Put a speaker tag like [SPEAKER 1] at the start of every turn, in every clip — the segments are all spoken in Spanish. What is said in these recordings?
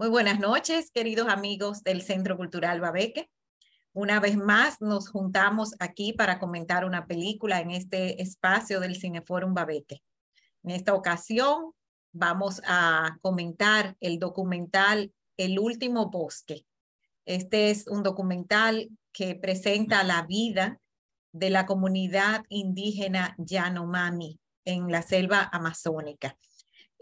[SPEAKER 1] Muy buenas noches, queridos amigos del Centro Cultural Babeque. Una vez más nos juntamos aquí para comentar una película en este espacio del Cineforum Babeque. En esta ocasión vamos a comentar el documental El Último Bosque. Este es un documental que presenta la vida de la comunidad indígena Yanomami en la selva amazónica.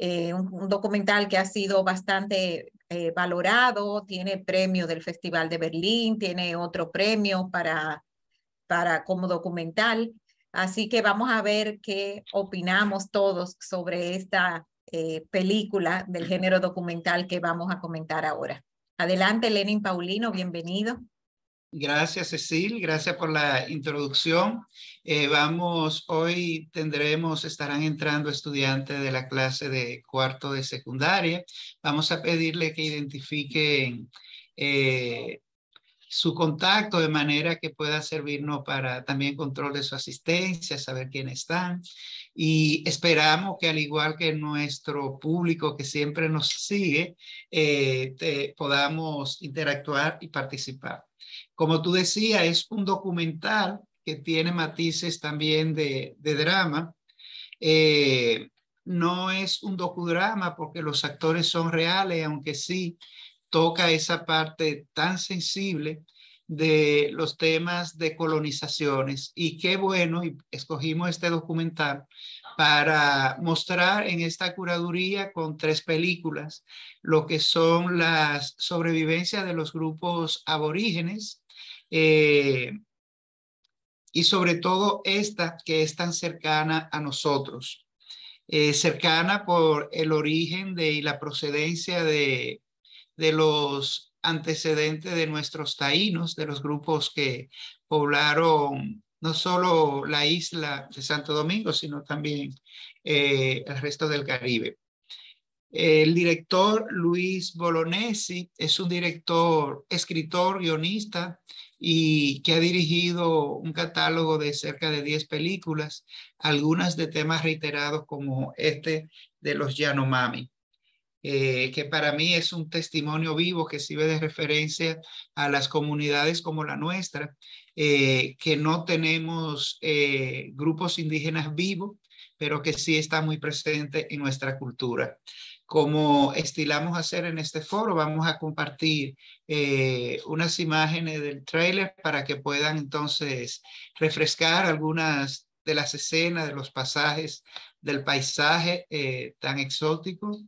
[SPEAKER 1] Un documental que ha sido bastante valorado, tiene premio del Festival de Berlín, tiene otro premio como documental. Así que vamos a ver qué opinamos todos sobre esta película del género documental que vamos a comentar ahora. Adelante, Lenin Paulino, bienvenido.
[SPEAKER 2] Gracias, Cecil. Gracias por la introducción. Hoy estarán entrando estudiantes de la clase de cuarto de secundaria. Vamos a pedirle que identifiquen su contacto de manera que pueda servirnos para también control de su asistencia, saber quiénes están. Y esperamos que, al igual que nuestro público que siempre nos sigue, podamos interactuar y participar. Como tú decías, es un documental que tiene matices también de drama. No es un docudrama porque los actores son reales, aunque sí toca esa parte tan sensible de los temas de colonizaciones. Y qué bueno, y escogimos este documental para mostrar en esta curaduría con 3 películas lo que son las sobrevivencias de los grupos aborígenes, y sobre todo esta que es tan cercana a nosotros, cercana por el origen y la procedencia de los antecedentes de nuestros taínos, de los grupos que poblaron no solo la isla de Santo Domingo, sino también el resto del Caribe. El director Luis Bolognesi es un director, escritor, guionista y que ha dirigido un catálogo de cerca de 10 películas, algunas de temas reiterados como este de los Yanomami, que para mí es un testimonio vivo que sirve de referencia a las comunidades como la nuestra, que no tenemos grupos indígenas vivos, pero que sí está muy presente en nuestra cultura. Como estilamos hacer en este foro, vamos a compartir unas imágenes del tráiler para que puedan entonces refrescar algunas de las escenas, de los pasajes del paisaje tan exótico.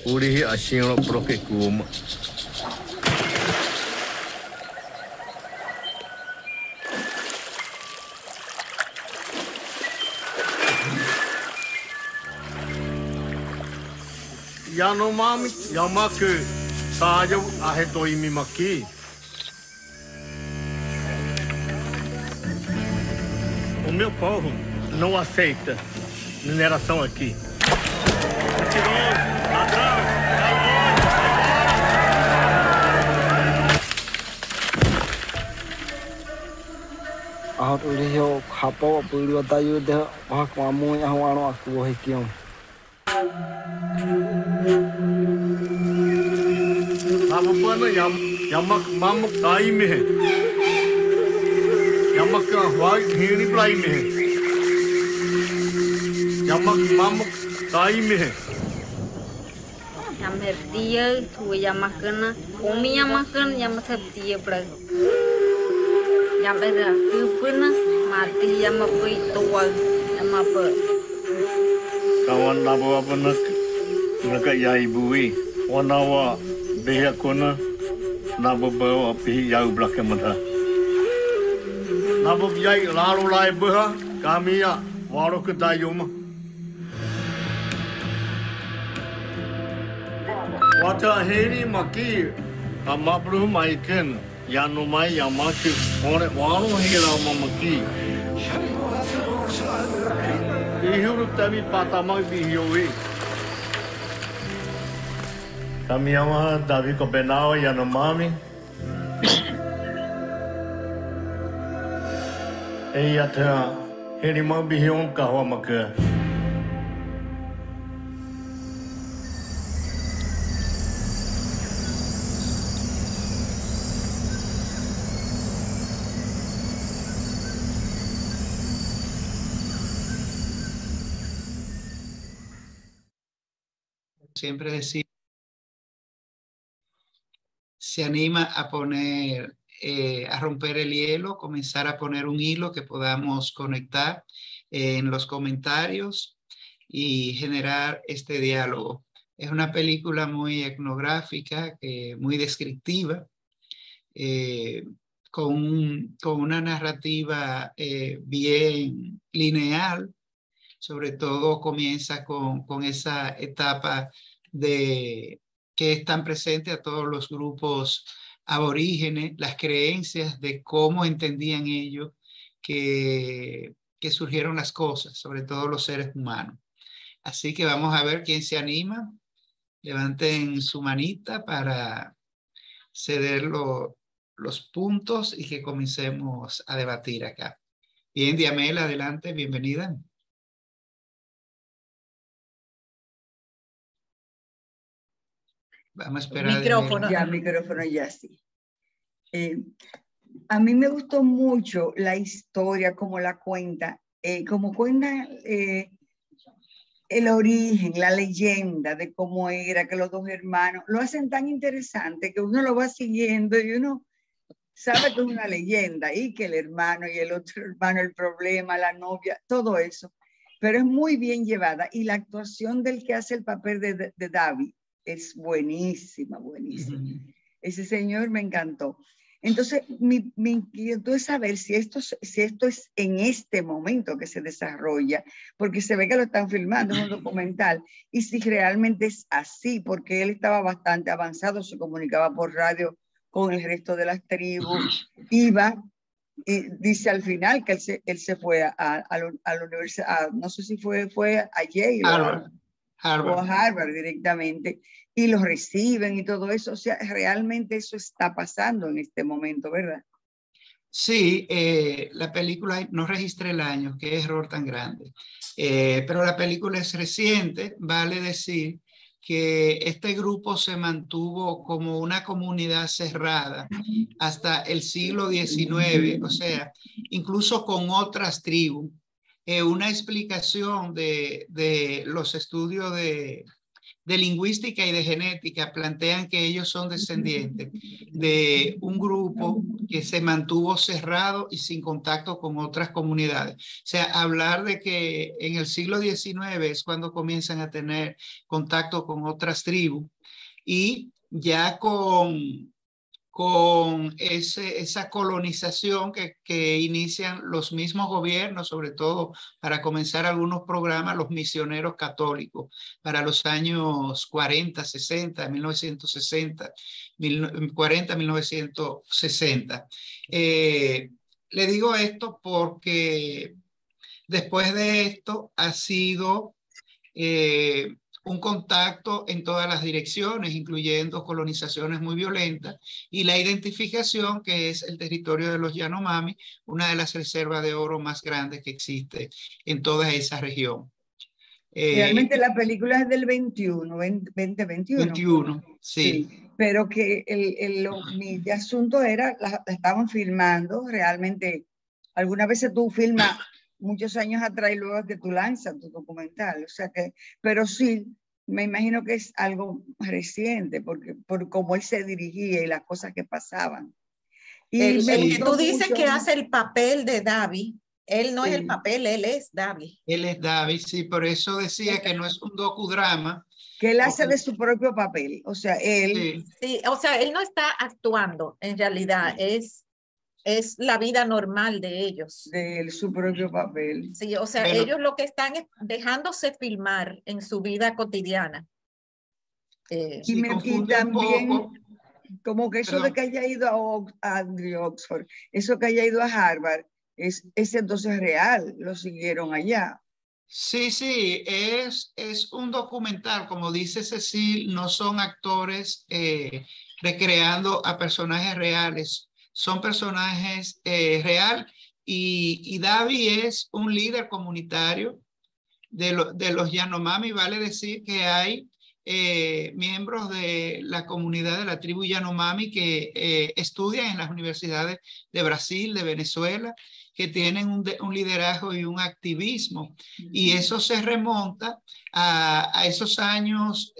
[SPEAKER 3] Uri asing proke kum. Yanomami yamaku sayo aheto imimaki. O meu povo não aceita mineração aqui. Mentiroso, ladrão,
[SPEAKER 4] Ahot ulihyo kapo pulio tayo de mahakmamu yang wano aku bohikiom.
[SPEAKER 3] Napapana yamak mamuk taime. Yamak wai hini plaime. Yamak mamuk taime.
[SPEAKER 5] Yam herdia tu yamakana, komi yamakan yam herdia plag. Yam era kupuna mati yam apa itu yam apa.
[SPEAKER 3] Kawan nabo apa nak ya ibui. Wanawa beha kona nabo bawa api yau belakang mata. Nabo yai lalu lai beha kami ya walau kedayum. Wata heri maki amabru maiken Yanomami yamaki ore walau hira mamaki. Ihuruk tabi patamai bihioi. Kami ama Davi Copenau Yanomami. Eyata heri ma bihion kahwa maka.
[SPEAKER 2] siempre decimos, se anima a poner, a romper el hielo, comenzar a poner un hilo que podamos conectar en los comentarios y generar este diálogo. Es una película muy etnográfica, muy descriptiva, con una narrativa bien lineal. Sobre todo comienza con esa etapa que es tan presente a todos los grupos aborígenes, las creencias de cómo entendían ellos que surgieron las cosas, sobre todo los seres humanos. Así que vamos a ver quién se anima. Levanten su manita para ceder los puntos y que comencemos a debatir acá. Bien, Diamela, adelante, bienvenida. Vamos a esperar.
[SPEAKER 1] Micrófono.
[SPEAKER 6] Ya, micrófono, ya sí. A mí me gustó mucho la historia, como la cuenta, como cuenta el origen, la leyenda de cómo era que los dos hermanos, lo hacen tan interesante que uno lo va siguiendo y uno sabe que es una leyenda y que el hermano y el otro hermano, el problema, la novia, todo eso. Pero es muy bien llevada y la actuación del que hace el papel de David es buenísima, buenísima. Ese señor me encantó. Entonces, mi inquietud es saber si esto es en este momento que se desarrolla, porque se ve que lo están filmando, es un documental, y si realmente es así, porque él estaba bastante avanzado, se comunicaba por radio con el resto de las tribus, iba, y dice al final que él se fue a la universidad, no sé si fue a Yale o a Harvard directamente, y los reciben y todo eso. O sea, realmente eso está pasando en este momento, ¿verdad?
[SPEAKER 2] Sí, la película, no registré el año, qué error tan grande, pero la película es reciente, vale decir que este grupo se mantuvo como una comunidad cerrada hasta el siglo XIX, o sea, incluso con otras tribus. Una explicación de los estudios de lingüística y de genética plantean que ellos son descendientes de un grupo que se mantuvo cerrado y sin contacto con otras comunidades. O sea, hablar de que en el siglo XIX es cuando comienzan a tener contacto con otras tribus y ya con esa colonización que inician los mismos gobiernos, sobre todo para comenzar algunos programas, los misioneros católicos, para los años 40, 60, 1960, 40, 1960. Le digo esto porque después de esto ha sido un contacto en todas las direcciones, incluyendo colonizaciones muy violentas, y la identificación que es el territorio de los Yanomami, una de las reservas de oro más grandes que existe en toda esa región.
[SPEAKER 6] Realmente la película es del 2021.
[SPEAKER 2] 21, sí.
[SPEAKER 6] Pero que mi asunto era, la estaban filmando realmente. Algunas veces tú filmas muchos años atrás y luego que tú lanzas tu documental, o sea que, pero sí, me imagino que es algo reciente, porque por cómo él se dirigía y las cosas que pasaban. Y
[SPEAKER 1] el que tú dices que hace el papel de David, él no es el papel, él es David.
[SPEAKER 2] Él es David, sí, por eso decía que no es un docudrama.
[SPEAKER 6] Que él hace de su propio papel, o sea, él...
[SPEAKER 1] Sí, o sea, él no está actuando, en realidad, es la vida normal de ellos.
[SPEAKER 6] De su propio papel.
[SPEAKER 1] Sí, o sea, ellos lo que están es dejándose filmar en su vida cotidiana.
[SPEAKER 6] Y también, como que eso de que haya ido a Oxford, eso que haya ido a Harvard, es entonces real, lo siguieron allá.
[SPEAKER 2] Sí, sí, es un documental, como dice Cecil, no son actores recreando a personajes reales, son personajes reales y David es un líder comunitario de los Yanomami, vale decir que hay miembros de la comunidad de la tribu Yanomami que estudian en las universidades de Brasil, de Venezuela, que tienen un liderazgo y un activismo. Y eso se remonta a esos años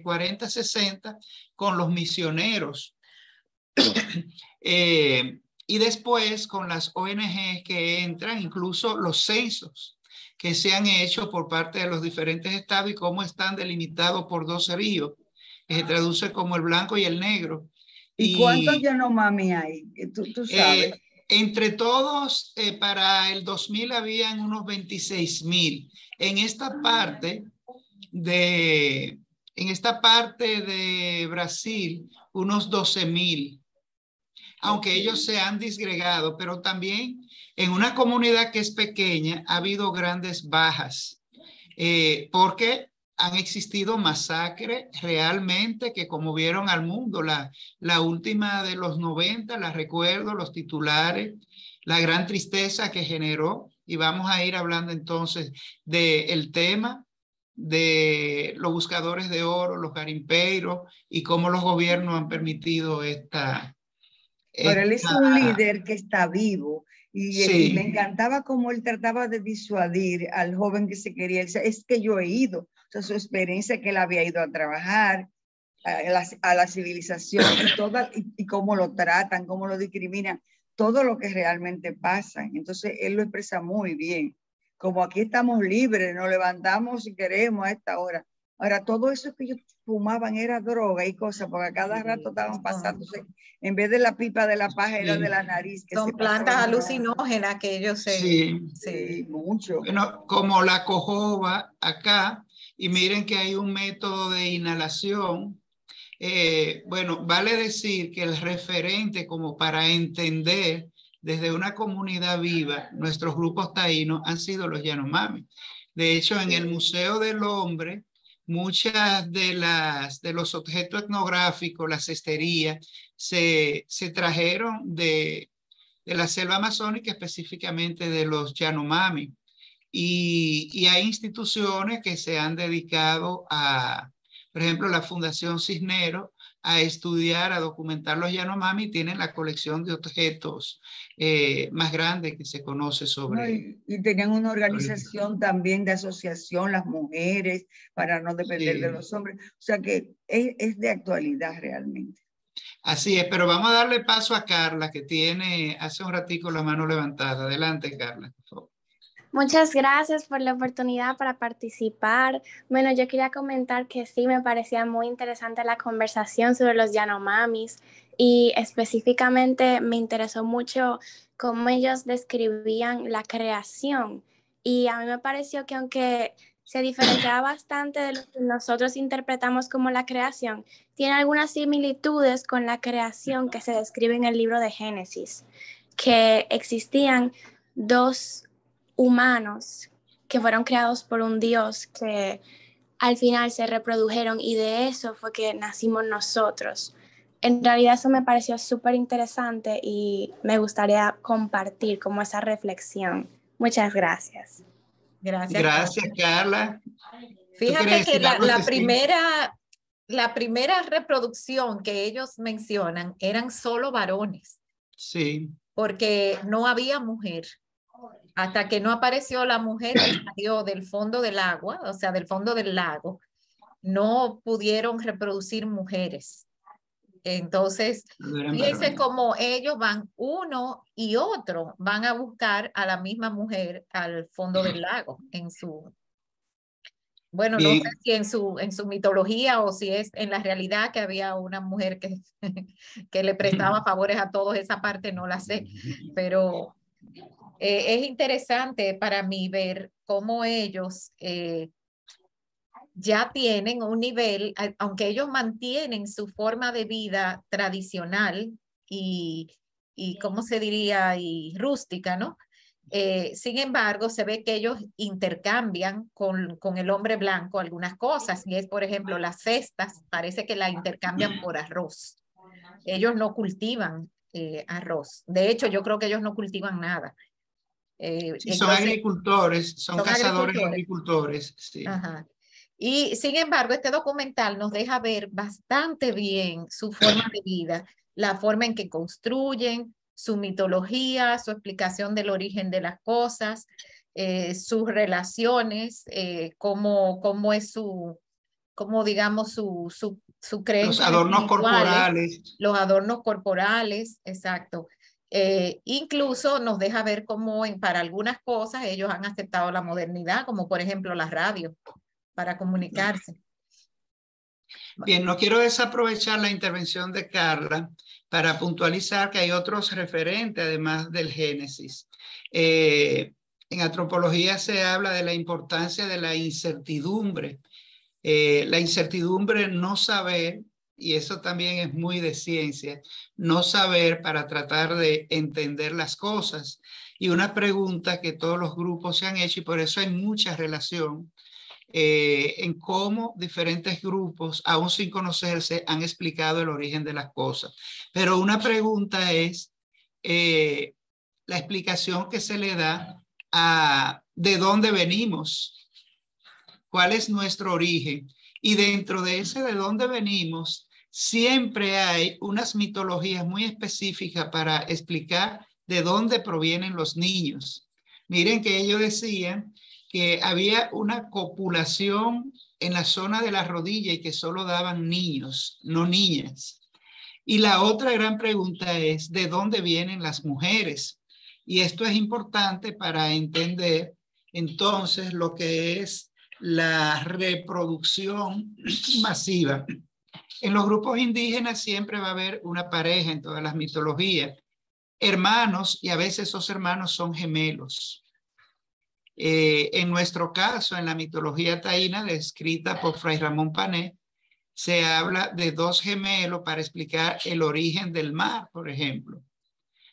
[SPEAKER 2] 40, 60 con los misioneros. Y después con las ONG que entran, incluso los censos que se han hecho por parte de los diferentes estados y cómo están delimitados por 2 ríos, que se traduce como el blanco y el negro.
[SPEAKER 6] ¿Y cuántos Yanomami hay? ¿Tú sabes?
[SPEAKER 2] Entre todos, para el 2000 habían unos 26,000. En esta parte de Brasil, unos 12,000. Aunque ellos se han disgregado, pero también en una comunidad que es pequeña ha habido grandes bajas, porque han existido masacres realmente que conmovieron al mundo. La última de los 90, la recuerdo, los titulares, la gran tristeza que generó, y vamos a ir hablando entonces del tema de los buscadores de oro, los garimpeiros, y cómo los gobiernos han permitido
[SPEAKER 6] Pero él es un líder que está vivo y,
[SPEAKER 2] sí.
[SPEAKER 6] Y me encantaba cómo él trataba de disuadir al joven que se quería. Él decía, es que yo he ido, o sea, su experiencia que él había ido a trabajar a la civilización y cómo lo tratan, cómo lo discriminan, todo lo que realmente pasa. Entonces él lo expresa muy bien. Como aquí estamos libres, nos levantamos si queremos a esta hora. Ahora, todo eso que ellos fumaban era droga y cosas, porque a cada rato estaban pasándose, en vez de la pipa de la paja, era de la nariz. Que
[SPEAKER 1] son plantas alucinógenas que ellos
[SPEAKER 2] sí,
[SPEAKER 6] mucho.
[SPEAKER 2] Bueno, como la cojoba acá, y miren que hay un método de inhalación. Bueno, vale decir que el referente, como para entender desde una comunidad viva, nuestros grupos taínos han sido los Yanomami. De hecho, en el Museo del Hombre, muchas de los objetos etnográficos, las cesterías, se trajeron de la selva amazónica, específicamente de los Yanomami. Y hay instituciones que se han dedicado a, por ejemplo, la Fundación Cisneros, a estudiar, a documentar los Yanomami, tienen la colección de objetos más grande que se conoce sobre.
[SPEAKER 6] Y tenían una organización también de asociación, las mujeres, para no depender de los hombres. O sea que es de actualidad realmente.
[SPEAKER 2] Así es, pero vamos a darle paso a Carla, que tiene hace un ratico la mano levantada. Adelante, Carla, por favor.
[SPEAKER 7] Muchas gracias por la oportunidad para participar. Bueno, yo quería comentar que sí me parecía muy interesante la conversación sobre los Yanomamis y específicamente me interesó mucho cómo ellos describían la creación. Y a mí me pareció que aunque se diferenciaba bastante de lo que nosotros interpretamos como la creación, tiene algunas similitudes con la creación que se describe en el libro de Génesis, que existían 2 humanos que fueron creados por un Dios que al final se reprodujeron y de eso fue que nacimos nosotros. En realidad eso me pareció súper interesante y me gustaría compartir como esa reflexión. Muchas gracias.
[SPEAKER 2] Gracias, Carla.
[SPEAKER 1] Fíjate que la primera reproducción que ellos mencionan eran solo varones.
[SPEAKER 2] Sí.
[SPEAKER 1] Porque no había mujer. Hasta que no apareció la mujer que salió del fondo del agua, o sea, del fondo del lago, no pudieron reproducir mujeres. Entonces, fíjense cómo ellos van, uno y otro, van a buscar a la misma mujer al fondo del lago, bueno, no sé si en su mitología o si es en la realidad que había una mujer que le prestaba favores a todos, esa parte no la sé, pero es interesante para mí ver cómo ellos ya tienen un nivel, aunque ellos mantienen su forma de vida tradicional y ¿cómo se diría? Y rústica, ¿no? Sin embargo, se ve que ellos intercambian con el hombre blanco algunas cosas, y es, por ejemplo, las cestas, parece que la intercambian por arroz. Ellos no cultivan arroz. De hecho, yo creo que ellos no cultivan nada.
[SPEAKER 2] Sí, son agricultores, son cazadores agricultores. Sí.
[SPEAKER 1] Ajá. Y sin embargo, este documental nos deja ver bastante bien su forma de vida, la forma en que construyen, su mitología, su explicación del origen de las cosas, sus relaciones, cómo es cómo digamos su creencia
[SPEAKER 2] Los adornos corporales.
[SPEAKER 1] los adornos corporales, exacto. Incluso nos deja ver cómo para algunas cosas ellos han aceptado la modernidad, como por ejemplo la radio, para comunicarse.
[SPEAKER 2] Bien, no quiero desaprovechar la intervención de Carla para puntualizar que hay otros referentes además del Génesis. En antropología se habla de la importancia de la incertidumbre. La incertidumbre, no saber, y eso también es muy de ciencia, no saber para tratar de entender las cosas. Y una pregunta que todos los grupos se han hecho, y por eso hay mucha relación, en cómo diferentes grupos, aún sin conocerse, han explicado el origen de las cosas. Pero una pregunta es la explicación que se le da a de dónde venimos, cuál es nuestro origen. Y dentro de ese de dónde venimos, siempre hay unas mitologías muy específicas para explicar de dónde provienen los niños. Miren que ellos decían que había una copulación en la zona de la rodilla y que solo daban niños, no niñas. Y la otra gran pregunta es, ¿de dónde vienen las mujeres? Y esto es importante para entender entonces lo que es la reproducción masiva. En los grupos indígenas siempre va a haber una pareja en todas las mitologías, hermanos, y a veces esos hermanos son gemelos. En nuestro caso, en la mitología taína descrita por Fray Ramón Pané, se habla de dos gemelos para explicar el origen del mar, por ejemplo.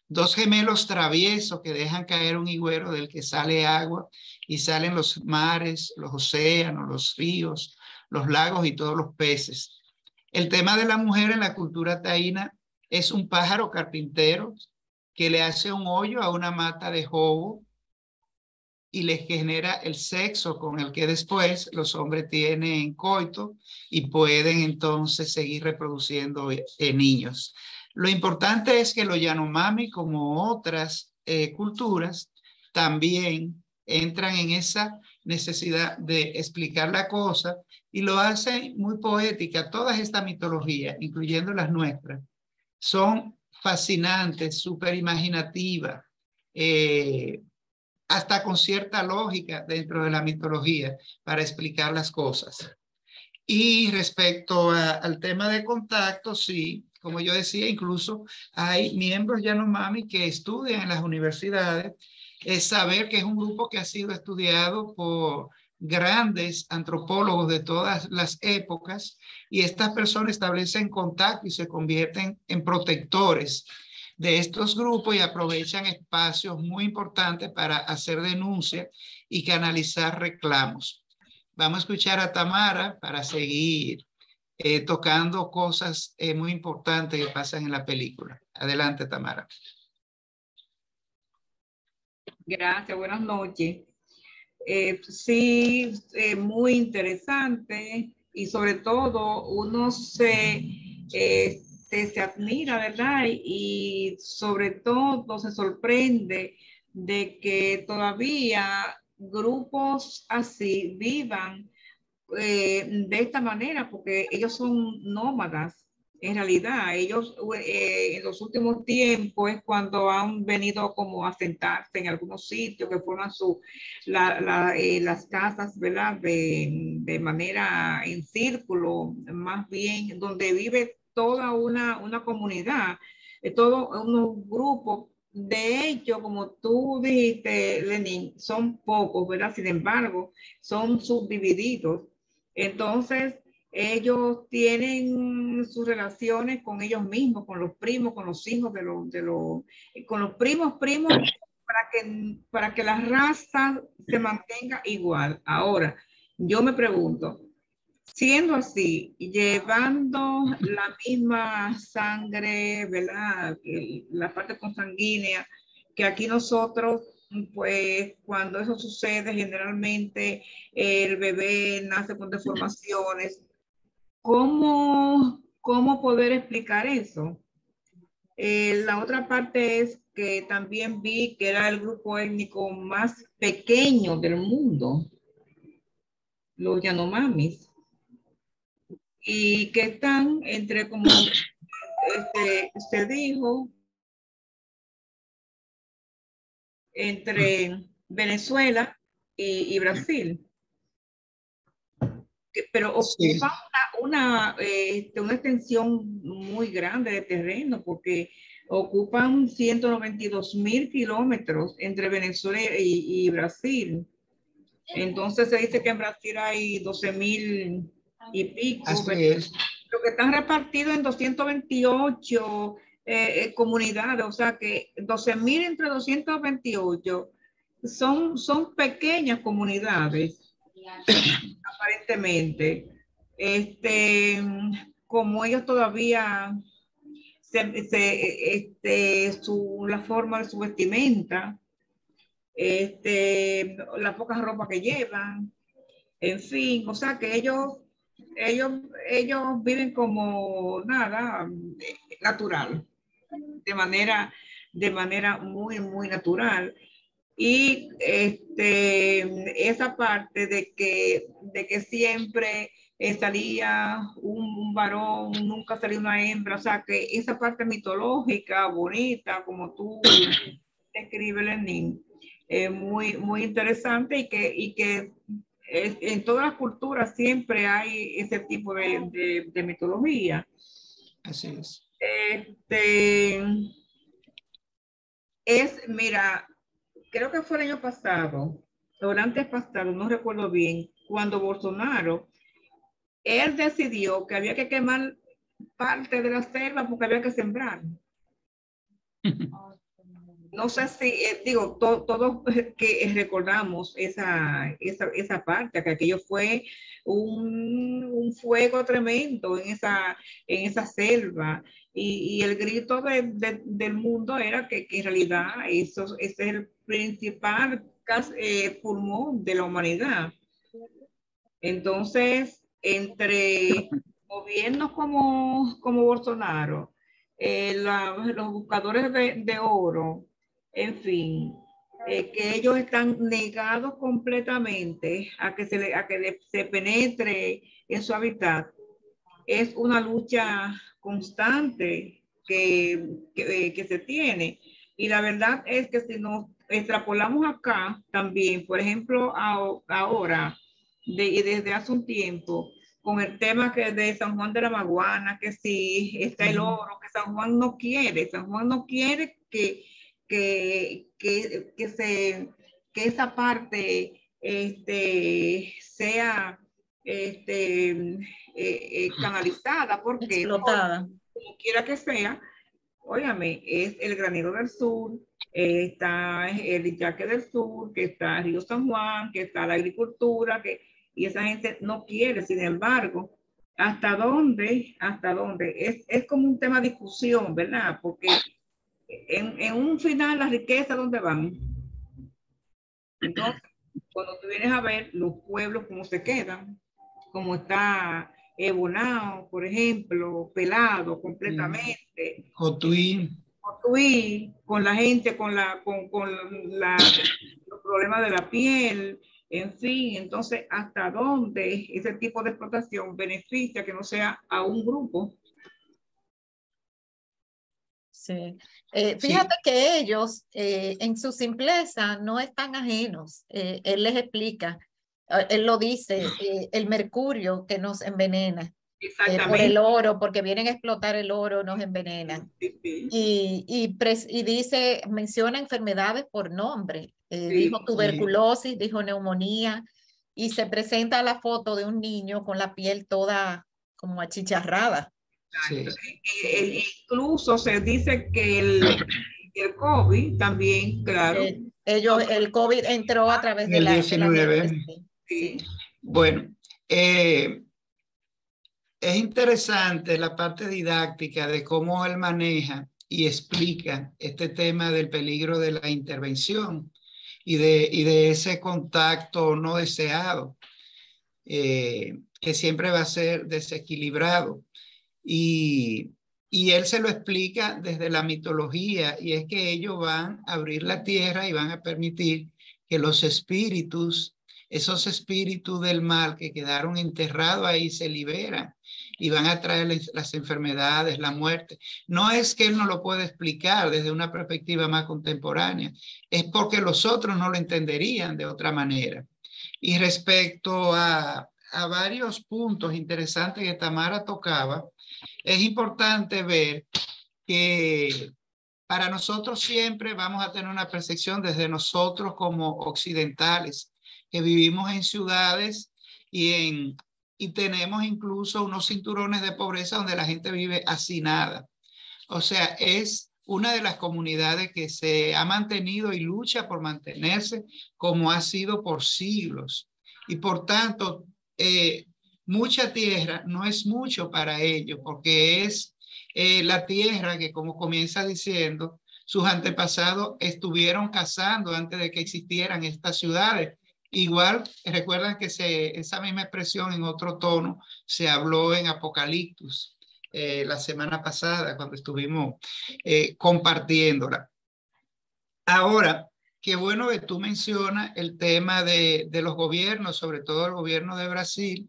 [SPEAKER 2] Dos gemelos traviesos que dejan caer un higuero del que sale agua y salen los mares, los océanos, los ríos, los lagos y todos los peces. El tema de la mujer en la cultura taína es un pájaro carpintero que le hace un hoyo a una mata de jobo y les genera el sexo con el que después los hombres tienen coito y pueden entonces seguir reproduciendo niños. Lo importante es que los Yanomami, como otras culturas, también entran en esa necesidad de explicar la cosa y lo hacen muy poética. Todas estas mitologías, incluyendo las nuestras, son fascinantes, súper imaginativas, hasta con cierta lógica dentro de la mitología para explicar las cosas. Y respecto al tema de contacto, sí, como yo decía, incluso hay miembros Yanomami que estudian en las universidades. Es saber que es un grupo que ha sido estudiado por grandes antropólogos de todas las épocas y estas personas establecen contacto y se convierten en protectores de estos grupos y aprovechan espacios muy importantes para hacer denuncias y canalizar reclamos. Vamos a escuchar a Tamara para seguir tocando cosas muy importantes que pasan en la película. Adelante, Tamara.
[SPEAKER 8] Gracias, buenas noches. Sí, muy interesante y sobre todo uno se admira, ¿verdad? Y sobre todo se sorprende de que todavía grupos así vivan de esta manera, porque ellos son nómadas. En realidad, ellos en los últimos tiempos es cuando han venido como a sentarse en algunos sitios que forman las casas, ¿verdad? De manera en círculo, más bien, donde vive toda una comunidad, todos unos grupos. De hecho, como tú dijiste, Lenín, son pocos, ¿verdad? Sin embargo, son subdivididos. Entonces, ellos tienen sus relaciones con ellos mismos, con los primos, con los hijos con los primos, para que la raza se mantenga igual. Ahora, yo me pregunto, siendo así, llevando la misma sangre, ¿verdad? La parte consanguínea, que aquí nosotros, pues cuando eso sucede, generalmente el bebé nace con deformaciones. ¿Cómo poder explicar eso? La otra parte es que también vi que era el grupo étnico más pequeño del mundo, los Yanomamis, y que están entre, como se dijo, entre Venezuela y Brasil. Pero ocupa una extensión muy grande de terreno, porque ocupan 192.000 kilómetros entre Venezuela y Brasil. Entonces se dice que en Brasil hay 12.000 y pico.
[SPEAKER 2] Así es.
[SPEAKER 8] Lo que están repartidos en 228 comunidades, o sea que 12.000 entre 228 son pequeñas comunidades, aparentemente. Como ellos todavía la forma de su vestimenta, la poca ropa que llevan, en fin, o sea que ellos viven como nada natural, de manera muy, muy natural. Y esa parte de que siempre salía un varón, nunca salía una hembra, o sea que esa parte mitológica, bonita, como tú describes, Lenín, muy, muy interesante, y que en todas las culturas siempre hay ese tipo de mitología.
[SPEAKER 2] Así es.
[SPEAKER 8] Mira, creo que fue el año pasado, o el antes pasado, no recuerdo bien, cuando Bolsonaro, él decidió que había que quemar parte de la selva porque había que sembrar. No sé si, digo, todos que recordamos esa parte, que aquello fue un fuego tremendo en esa selva, y el grito del mundo era que en realidad ese es el principal pulmón de la humanidad. Entonces, entre gobiernos como Bolsonaro, los buscadores de oro, en fin, que ellos están negados completamente a que se penetre en su hábitat. Es una lucha constante que se tiene. Y la verdad es que si nos extrapolamos acá también, por ejemplo, ahora, y desde hace un tiempo, con el tema que de San Juan de la Maguana, que si está el oro, que San Juan no quiere que esa parte sea canalizada, porque
[SPEAKER 1] explotada,
[SPEAKER 8] como quiera que sea, óyame, es el Granero del Sur, está el Yaque del Sur, que está Río San Juan, que está la agricultura, y esa gente no quiere. Sin embargo, ¿hasta dónde? Es como un tema de discusión, ¿verdad? Porque en un final, la riqueza, ¿dónde van? Entonces, cuando tú vienes a ver los pueblos, cómo se quedan, como está Bonao, por ejemplo, pelado completamente.
[SPEAKER 2] Cotuí,
[SPEAKER 8] con la gente, con los problemas de la piel, en fin. Entonces, ¿hasta dónde ese tipo de explotación beneficia que no sea a un grupo?
[SPEAKER 1] Sí. Fíjate que ellos, en su simpleza, no están ajenos. Él les explica, él lo dice, el mercurio que nos envenena, por el oro, porque vienen a explotar el oro, nos envenenan. Y dice, menciona enfermedades por nombre. Dijo tuberculosis, dijo neumonía, y se presenta la foto de un niño con la piel toda como achicharrada.
[SPEAKER 2] Sí.
[SPEAKER 8] Incluso se dice que el COVID también, claro.
[SPEAKER 1] El COVID entró a través de
[SPEAKER 2] el
[SPEAKER 1] la
[SPEAKER 2] 19.
[SPEAKER 1] Sí.
[SPEAKER 2] Bueno, es interesante la parte didáctica de cómo él maneja y explica este tema del peligro de la intervención y de ese contacto no deseado, que siempre va a ser desequilibrado. Y Y él se lo explica desde la mitología, y es que ellos van a abrir la tierra y van a permitir que los espíritus, esos espíritus del mal que quedaron enterrados ahí, se liberan y van a traer las enfermedades, la muerte. No es que él no lo pueda explicar desde una perspectiva más contemporánea, es porque los otros no lo entenderían de otra manera. Y respecto a varios puntos interesantes que Tamara tocaba, es importante ver que para nosotros siempre vamos a tener una percepción desde nosotros como occidentales, que vivimos en ciudades y tenemos incluso unos cinturones de pobreza donde la gente vive hacinada. O sea, es una de las comunidades que se ha mantenido y lucha por mantenerse como ha sido por siglos. Y por tanto, mucha tierra no es mucho para ellos, porque es la tierra que, como comienza diciendo, sus antepasados estuvieron cazando antes de que existieran estas ciudades. Igual, recuerdan que esa misma expresión en otro tono se habló en Apocalipsis la semana pasada cuando estuvimos compartiéndola. Ahora, qué bueno que tú mencionas el tema de los gobiernos, sobre todo el gobierno de Brasil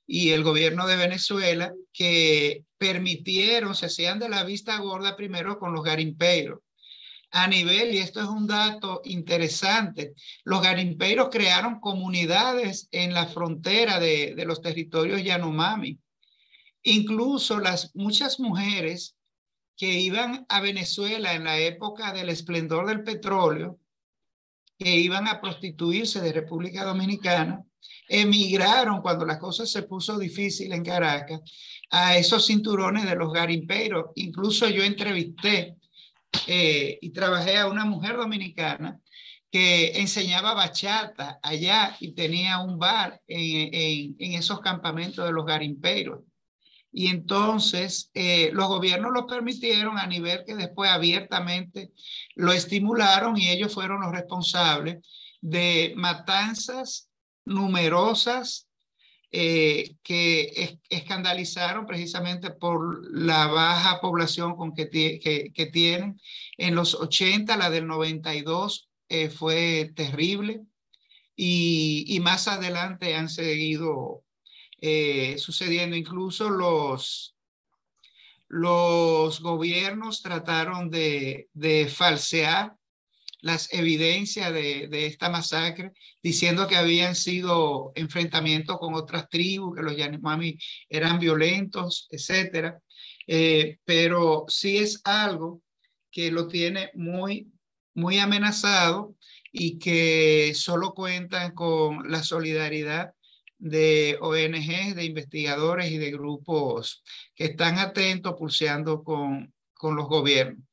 [SPEAKER 2] y el gobierno de Venezuela, que permitieron, se hacían de la vista gorda primero con los garimpeiros. A nivel, y esto es un dato interesante, los garimpeiros crearon comunidades en la frontera de los territorios Yanomami. Incluso muchas mujeres que iban a Venezuela en la época del esplendor del petróleo, que iban a prostituirse de República Dominicana, emigraron cuando la cosa se puso difícil en Caracas a esos cinturones de los garimpeiros. Incluso yo entrevisté y trabajé a una mujer dominicana que enseñaba bachata allá y tenía un bar en esos campamentos de los garimpeiros. Y entonces los gobiernos lo permitieron a nivel que después abiertamente lo estimularon, y ellos fueron los responsables de matanzas numerosas que escandalizaron precisamente por la baja población que tienen. En los 80, la del 92 fue terrible, y más adelante han seguido sucediendo. Incluso los gobiernos trataron de falsear las evidencias de esta masacre, diciendo que habían sido enfrentamientos con otras tribus, que los Yanomami eran violentos, etc. Pero sí es algo que lo tiene muy, muy amenazado, y que solo cuentan con la solidaridad de ONGs, de investigadores y de grupos que están atentos, pulseando con los gobiernos.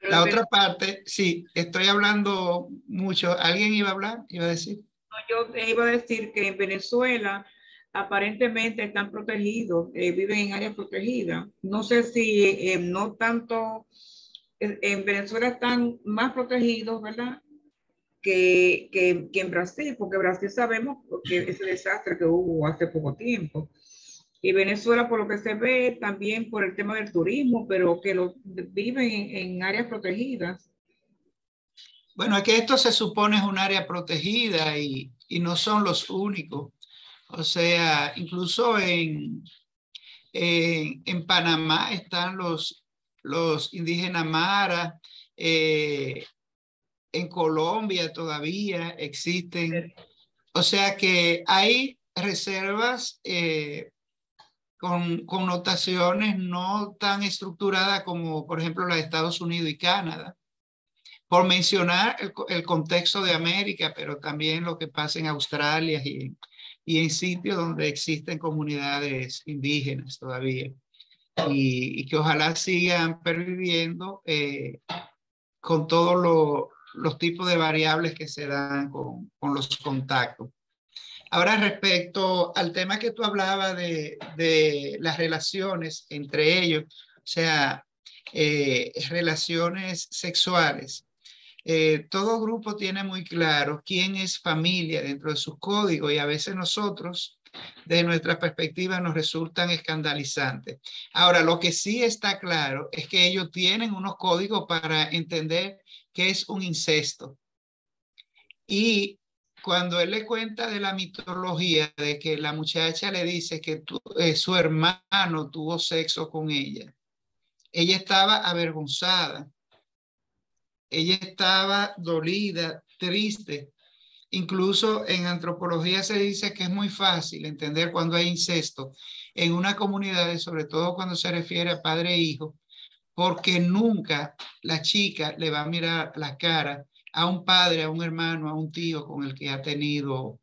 [SPEAKER 2] La otra parte, sí, estoy hablando mucho. ¿Alguien iba a hablar? ¿Iba a decir?
[SPEAKER 8] No, yo iba a decir que en Venezuela aparentemente están protegidos, viven en áreas protegidas. No sé si no tanto, en Venezuela están más protegidos, ¿verdad? Que en Brasil, porque Brasil sabemos que ese desastre que hubo hace poco tiempo. Y Venezuela, por lo que se ve, también por el tema del turismo, pero que viven en áreas protegidas.
[SPEAKER 2] Bueno, es que esto se supone es un área protegida, y no son los únicos. O sea, incluso en Panamá están los indígenas Mara, en Colombia todavía existen. O sea que hay reservas con connotaciones no tan estructuradas como, por ejemplo, la de Estados Unidos y Canadá, por mencionar el contexto de América, pero también lo que pasa en Australia y en sitios donde existen comunidades indígenas todavía, y que ojalá sigan perviviendo con todos los tipos de variables que se dan con los contactos. Ahora, respecto al tema que tú hablabas de las relaciones entre ellos, o sea, relaciones sexuales, todo grupo tiene muy claro quién es familia dentro de sus códigos, y a veces nosotros desde nuestra perspectiva nos resultan escandalizantes. Ahora, lo que sí está claro es que ellos tienen unos códigos para entender qué es un incesto. Y cuando él le cuenta de la mitología, de que la muchacha le dice que su hermano tuvo sexo con ella estaba avergonzada, ella estaba dolida, triste. Incluso en antropología se dice que es muy fácil entender cuando hay incesto en una comunidad, sobre todo cuando se refiere a padre e hijo, porque nunca la chica le va a mirar la cara a un padre, a un hermano, a un tío con el que ha tenido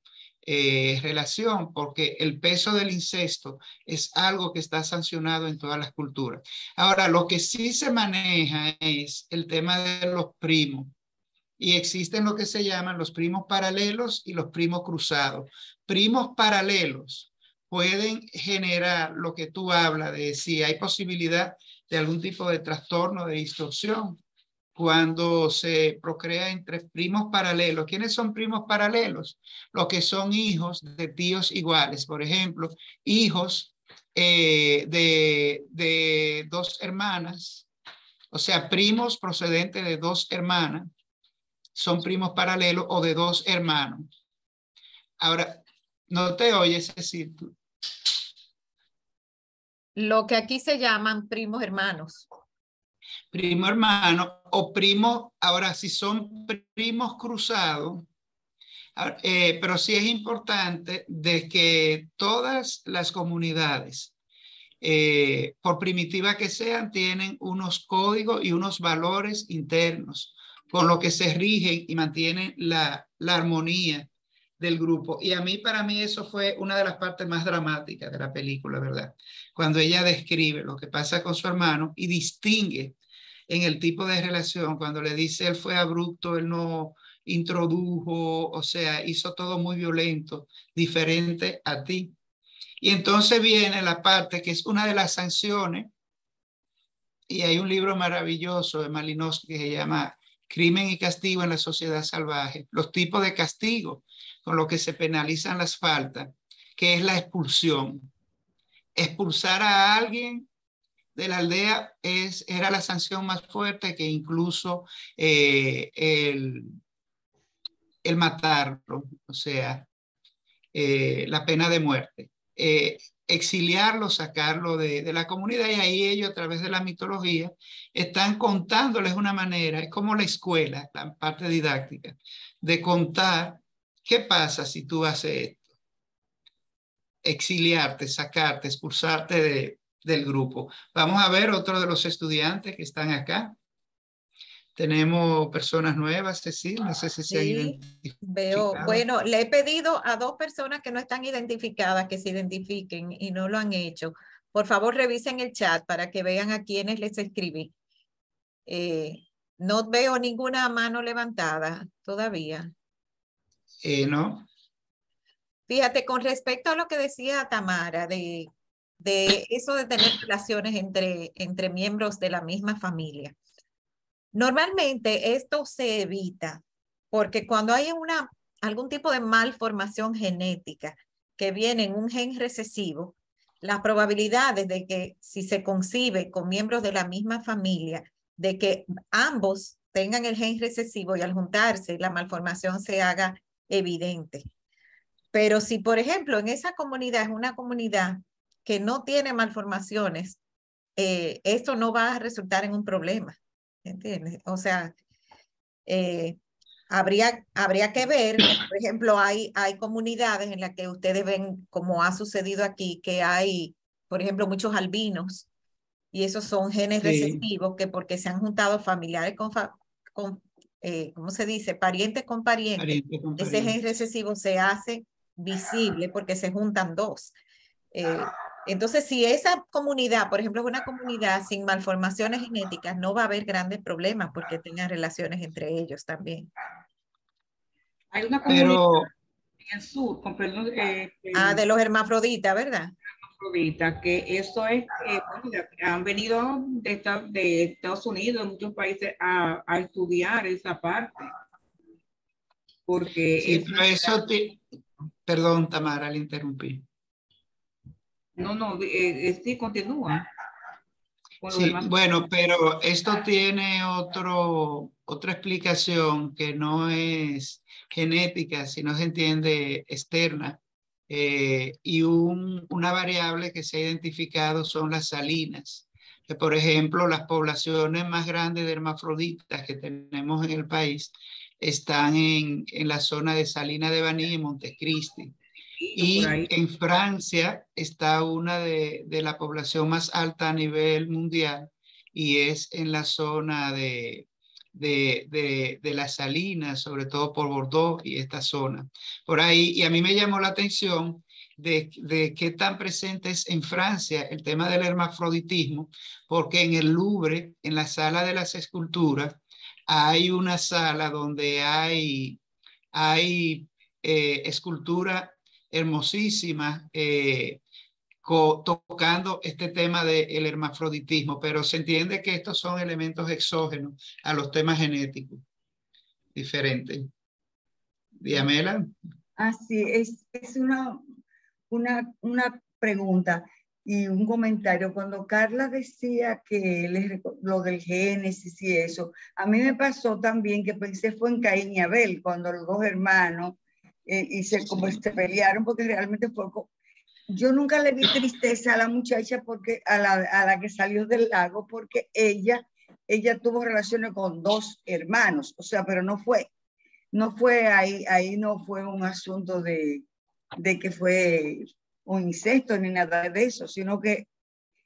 [SPEAKER 2] relación, porque el peso del incesto es algo que está sancionado en todas las culturas. Ahora, lo que sí se maneja es el tema de los primos. Y existen lo que se llaman los primos paralelos y los primos cruzados. Primos paralelos pueden generar lo que tú hablas de si hay posibilidad de algún tipo de trastorno, de distorsión, cuando se procrea entre primos paralelos. ¿Quiénes son primos paralelos? Los que son hijos de tíos iguales. Por ejemplo, hijos de dos hermanas, o sea, primos procedentes de dos hermanas, son primos paralelos, o de dos hermanos. Ahora, no te oyes decir tú.
[SPEAKER 1] Lo que aquí se llaman primos hermanos.
[SPEAKER 2] Primo hermano o primo, ahora si son primos cruzados, pero sí es importante de que todas las comunidades, por primitiva que sean, tienen unos códigos y unos valores internos con lo que se rigen y mantienen la armonía del grupo. Y para mí eso fue una de las partes más dramáticas de la película, ¿verdad? Cuando ella describe lo que pasa con su hermano y distingue en el tipo de relación, cuando le dice él fue abrupto, él no introdujo, o sea, hizo todo muy violento, diferente a ti. Y entonces viene la parte que es una de las sanciones, y hay un libro maravilloso de Malinowski que se llama Crimen y castigo en la sociedad salvaje, los tipos de castigo con los que se penalizan las faltas, que es la expulsión. Expulsar a alguien de la aldea era la sanción más fuerte que incluso el matarlo, o sea, la pena de muerte. Exiliarlo, sacarlo de la comunidad, y ahí ellos a través de la mitología están contándoles una manera, es como la escuela, la parte didáctica, de contar qué pasa si tú haces esto. Exiliarte, sacarte, expulsarte del grupo. Vamos a ver otro de los estudiantes que están acá. Tenemos personas nuevas, Cecil, no sé si se han identificado.
[SPEAKER 1] Veo, bueno, le he pedido a 2 personas que no están identificadas que se identifiquen y no lo han hecho. Por favor, revisen el chat para que vean a quienes les escribí. No veo ninguna mano levantada todavía.
[SPEAKER 2] No.
[SPEAKER 1] Fíjate, con respecto a lo que decía Tamara, de eso de tener relaciones entre miembros de la misma familia. Normalmente esto se evita porque cuando hay algún tipo de malformación genética que viene en un gen recesivo, las probabilidades de que si se concibe con miembros de la misma familia, de que ambos tengan el gen recesivo y al juntarse la malformación se haga evidente. Pero si, por ejemplo, en esa comunidad es una comunidad que no tiene malformaciones, esto no va a resultar en un problema. ¿Entiendes? O sea, habría que ver, por ejemplo, hay comunidades en las que ustedes ven, como ha sucedido aquí, que hay, por ejemplo, muchos albinos, y esos son genes recesivos que porque se han juntado familiares con ¿cómo se dice? Parientes con parientes, ese gen recesivo se hace visible porque se juntan 2. Entonces, si esa comunidad, por ejemplo, es una comunidad sin malformaciones genéticas, no va a haber grandes problemas porque tengan relaciones entre ellos también.
[SPEAKER 8] Hay una comunidad en el sur,
[SPEAKER 1] de los hermafroditas, ¿verdad?
[SPEAKER 8] Hermafroditas, que eso es, bueno, han venido de Estados Unidos, de muchos países, a estudiar esa parte. Porque
[SPEAKER 2] sí, pero eso perdón, Tamara, le interrumpí.
[SPEAKER 8] No, sí, continúa.
[SPEAKER 2] Sí, bueno, pero esto tiene otra explicación que no es genética, sino se entiende externa. Y una variable que se ha identificado son las salinas. Que, por ejemplo, las poblaciones más grandes de hermafroditas que tenemos en el país están en la zona de Salina de Baní y Montecristi. Y en Francia está una de la población más alta a nivel mundial y es en la zona de las Salinas, sobre todo por Bordeaux y esta zona. Por ahí, y a mí me llamó la atención de qué tan presente es en Francia el tema del hermafroditismo, porque en el Louvre, en la sala de las esculturas, hay una sala donde hay escultura hermosísima tocando este tema del hermafroditismo, pero se entiende que estos son elementos exógenos a los temas genéticos diferentes. Diamela.
[SPEAKER 6] Así es una pregunta y un comentario. Cuando Carla decía que lo del Génesis y eso, a mí me pasó también que pensé fue en Caín y Abel, cuando los dos hermanos como se pelearon, porque realmente fue... Yo nunca le vi tristeza a la muchacha porque a la que salió del lago, porque ella tuvo relaciones con dos hermanos, o sea, pero no fue ahí no fue un asunto de que fue un incesto ni nada de eso, sino que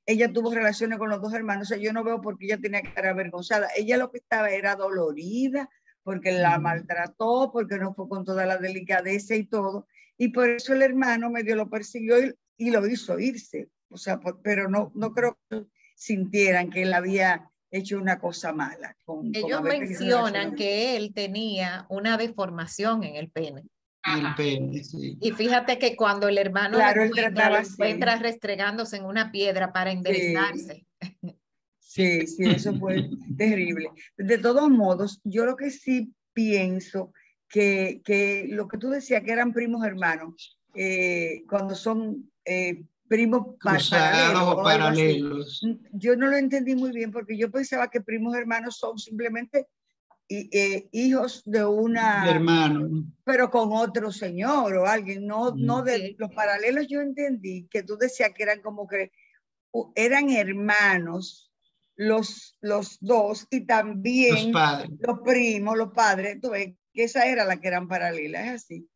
[SPEAKER 6] ella tuvo relaciones con los dos hermanos. O sea, yo no veo por qué ella tenía que estar avergonzada. Ella lo que estaba era dolorida porque la maltrató, porque no fue con toda la delicadeza y todo, y por eso el hermano medio lo persiguió y lo hizo irse. O sea, pero no creo que sintieran que él había hecho una cosa mala.
[SPEAKER 1] Ellos mencionan que él tenía una deformación en el pene.
[SPEAKER 2] El pene, sí.
[SPEAKER 1] Y fíjate que cuando el hermano lo encuentra restregándose en una piedra para enderezarse.
[SPEAKER 6] Sí, eso fue terrible. De todos modos, yo lo que sí pienso que lo que tú decías que eran primos hermanos, cuando son primos
[SPEAKER 2] cruzados o paralelos.
[SPEAKER 6] Yo no lo entendí muy bien porque yo pensaba que primos hermanos son simplemente hijos de una
[SPEAKER 2] hermano,
[SPEAKER 6] pero con otro señor o alguien, no de los paralelos. Yo entendí que tú decías que eran como que eran hermanos los dos y también los primos, los padres. Tú ves que esa era la que eran paralelas, es así.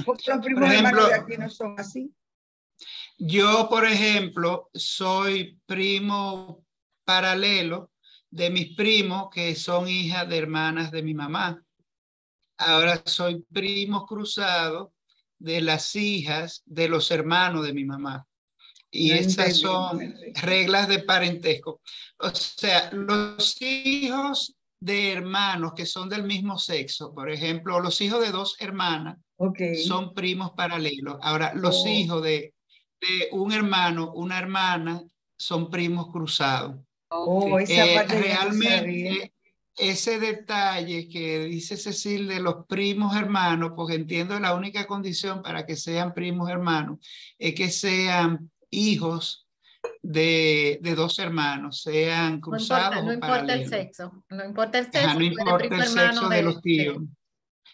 [SPEAKER 6] Porque los primos hermanos de aquí no son así.
[SPEAKER 2] Yo, por ejemplo, soy primo paralelo de mis primos que son hijas de hermanas de mi mamá. Ahora soy primo cruzado de las hijas de los hermanos de mi mamá. Y esas son reglas de parentesco. O sea, los hijos de hermanos que son del mismo sexo, por ejemplo, los hijos de dos hermanas son primos paralelos. Ahora, los hijos de un hermano, una hermana, son primos cruzados. Realmente ese detalle que dice Cecil de los primos hermanos, porque entiendo la única condición para que sean primos hermanos es que sean hijos de dos hermanos, sean cruzados
[SPEAKER 1] no importa el sexo. No importa el sexo.
[SPEAKER 2] No importa el sexo de los tíos.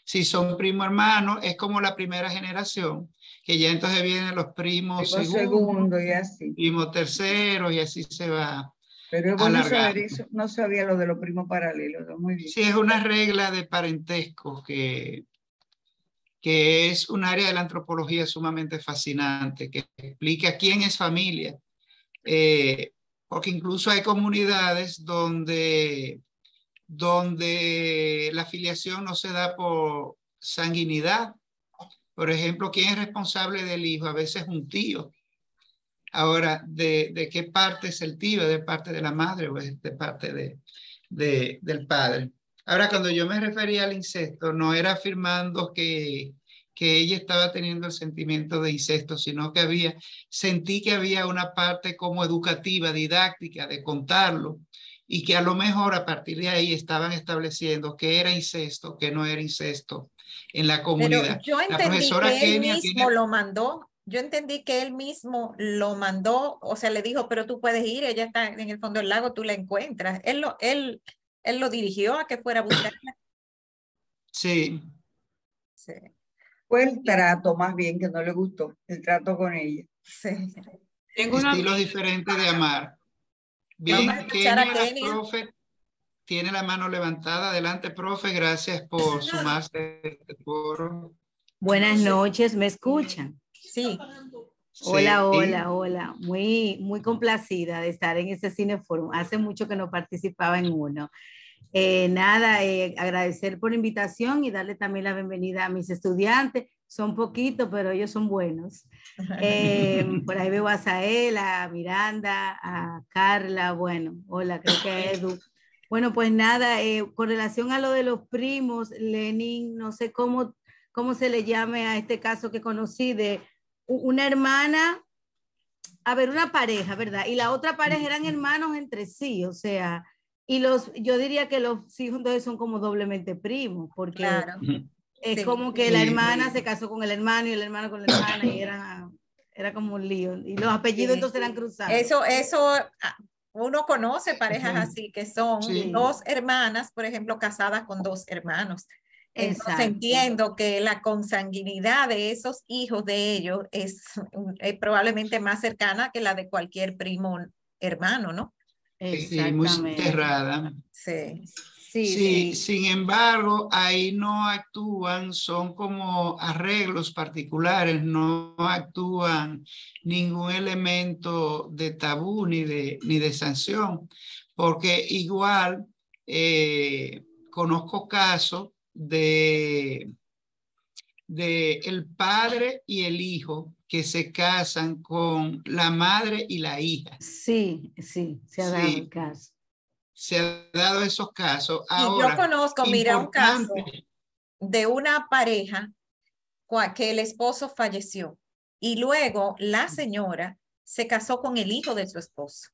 [SPEAKER 2] Si son primo hermanos, es como la primera generación, que ya entonces vienen los primos
[SPEAKER 6] segundo y así.
[SPEAKER 2] Primos terceros y así se va.
[SPEAKER 6] Pero es bueno saber eso, no sabía lo de los primos paralelos. Muy bien.
[SPEAKER 2] Sí, es una regla de parentesco que es un área de la antropología sumamente fascinante, que explica quién es familia. Porque incluso hay comunidades donde la filiación no se da por sanguinidad. Por ejemplo, ¿quién es responsable del hijo? A veces un tío. Ahora, ¿de qué parte es el tío? ¿De parte de la madre o es de parte del padre? Ahora, cuando yo me refería al incesto, no era afirmando que ella estaba teniendo el sentimiento de incesto, sino que sentí que había una parte como educativa, didáctica, de contarlo, y que a lo mejor a partir de ahí estaban estableciendo qué era incesto, qué no era incesto en la comunidad.
[SPEAKER 1] Pero yo entendí que él mismo lo mandó Yo entendí que él mismo lo mandó, o sea, le dijo, pero tú puedes ir, ella está en el fondo del lago, tú la encuentras. Él lo dirigió a que fuera a buscarla.
[SPEAKER 2] Sí.
[SPEAKER 1] Sí.
[SPEAKER 6] Fue el trato más bien que no le gustó, el trato con ella.
[SPEAKER 1] Sí.
[SPEAKER 8] Tengo una
[SPEAKER 2] Estilos diferentes de amar. Bien,
[SPEAKER 1] Vamos a escuchar a
[SPEAKER 2] Kenia,
[SPEAKER 1] Kenia.
[SPEAKER 2] profe, tiene la mano levantada. Adelante, profe. Gracias por sumarse a este foro.
[SPEAKER 9] Buenas noches, ¿me escuchan?
[SPEAKER 1] Sí.
[SPEAKER 9] Hola,
[SPEAKER 2] Sí.
[SPEAKER 9] hola, hola. Muy complacida de estar en este Cineforum. Hace mucho que no participaba en uno. Agradecer por la invitación y darle también la bienvenida a mis estudiantes. Son poquitos, pero ellos son buenos. Por ahí veo a Sael, a Miranda, a Carla, bueno, hola, creo que a Edu. Bueno, pues nada, con relación a lo de los primos, Lenin, no sé cómo se le llame a este caso que conocí de una hermana, a ver, una pareja, ¿verdad? Y la otra pareja eran hermanos entre sí, o sea, yo diría que los hijos entonces son como doblemente primos, porque
[SPEAKER 1] claro.
[SPEAKER 9] es
[SPEAKER 1] Sí.
[SPEAKER 9] como que la hermana se casó con el hermano y el hermano con la hermana y era como un lío. Y los apellidos entonces eran cruzados.
[SPEAKER 1] Eso uno conoce parejas así, que son
[SPEAKER 2] Sí.
[SPEAKER 1] dos hermanas, por ejemplo, casadas con dos hermanos. Entonces
[SPEAKER 9] Exacto.
[SPEAKER 1] entiendo que la consanguinidad de esos hijos de ellos es probablemente más cercana que la de cualquier primo hermano, ¿no?
[SPEAKER 2] Sí, muy cerrada.
[SPEAKER 1] Sí.
[SPEAKER 2] Sí, sin embargo, ahí no actúan, son como arreglos particulares, no actúan ningún elemento de tabú ni de sanción, porque igual conozco casos de el padre y el hijo que se casan con la madre y la hija.
[SPEAKER 9] Sí, se ha dado el caso.
[SPEAKER 2] Se ha dado esos casos.
[SPEAKER 1] Ahora, y yo conozco, mira, un caso de una pareja que el esposo falleció y luego la señora se casó con el hijo de su esposo.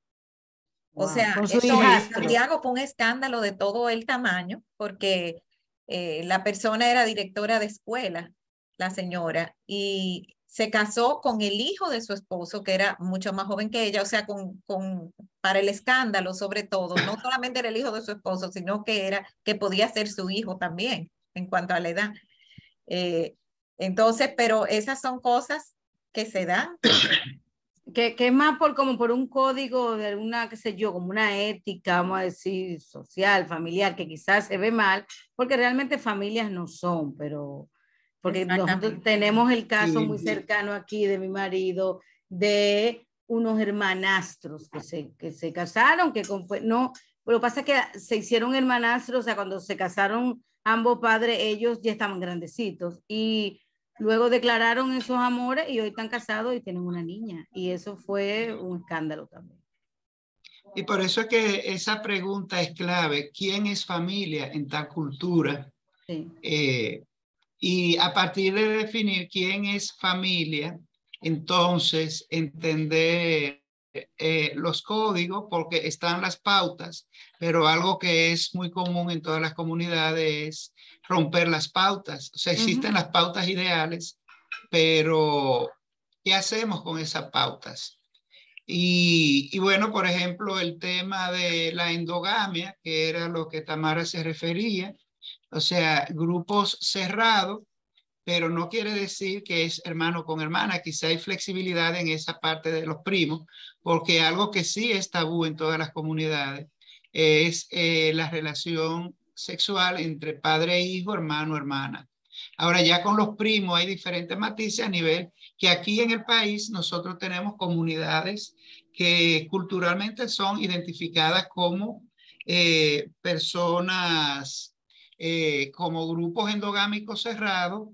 [SPEAKER 1] Wow, o sea, eso en Santiago fue un escándalo de todo el tamaño porque la persona era directora de escuela, la señora, y se casó con el hijo de su esposo, que era mucho más joven que ella, o sea, para el escándalo sobre todo, no solamente era el hijo de su esposo, sino que podía ser su hijo también en cuanto a la edad. Entonces, pero esas son cosas que se dan.
[SPEAKER 9] Que es más como por un código de una, qué sé yo, como una ética, vamos a decir, social, familiar, que quizás se ve mal, porque realmente familias no son, pero porque nosotros tenemos el caso muy cercano aquí de mi marido, de unos hermanastros que se casaron, no, pero lo que pasa es que se hicieron hermanastros, o sea, cuando se casaron ambos padres, ellos ya estaban grandecitos y luego declararon esos amores y hoy están casados y tienen una niña. Y eso fue un escándalo también.
[SPEAKER 2] Y por eso es que esa pregunta es clave. ¿Quién es familia en tal cultura?
[SPEAKER 9] Sí.
[SPEAKER 2] Y a partir de definir quién es familia, entonces entender los códigos, porque están las pautas, pero algo que es muy común en todas las comunidades es romper las pautas. O sea, existen las pautas ideales, pero ¿qué hacemos con esas pautas? Y bueno, por ejemplo, el tema de la endogamia, que era lo que Tamara se refería, o sea, grupos cerrados, pero no quiere decir que es hermano con hermana. Quizá hay flexibilidad en esa parte de los primos, porque algo que sí es tabú en todas las comunidades es la relación sexual entre padre e hijo, hermano, hermana. Ahora ya con los primos hay diferentes matices a nivel que aquí en el país nosotros tenemos comunidades que culturalmente son identificadas como personas, como grupos endogámicos cerrados,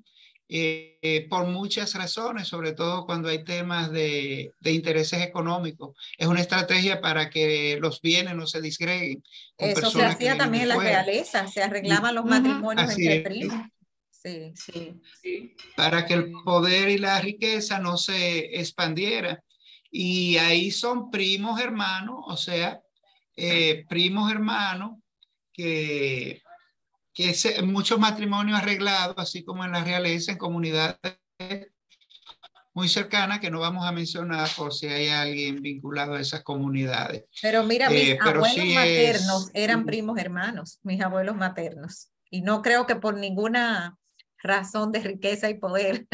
[SPEAKER 2] por muchas razones, sobre todo cuando hay temas de intereses económicos. Es una estrategia para que los bienes no se disgreguen.
[SPEAKER 1] Eso se hacía también en la realeza, se arreglaban los matrimonios entre primos. Sí.
[SPEAKER 2] Para que el poder y la riqueza no se expandiera. Y ahí son primos hermanos, o sea, primos hermanos que muchos matrimonios arreglados, así como en la realeza, en comunidades muy cercanas que no vamos a mencionar por si hay alguien vinculado a esas comunidades.
[SPEAKER 1] Pero mira, mis abuelos
[SPEAKER 2] sí
[SPEAKER 1] maternos eran primos hermanos, mis abuelos maternos. Y no creo que por ninguna razón de riqueza y poder.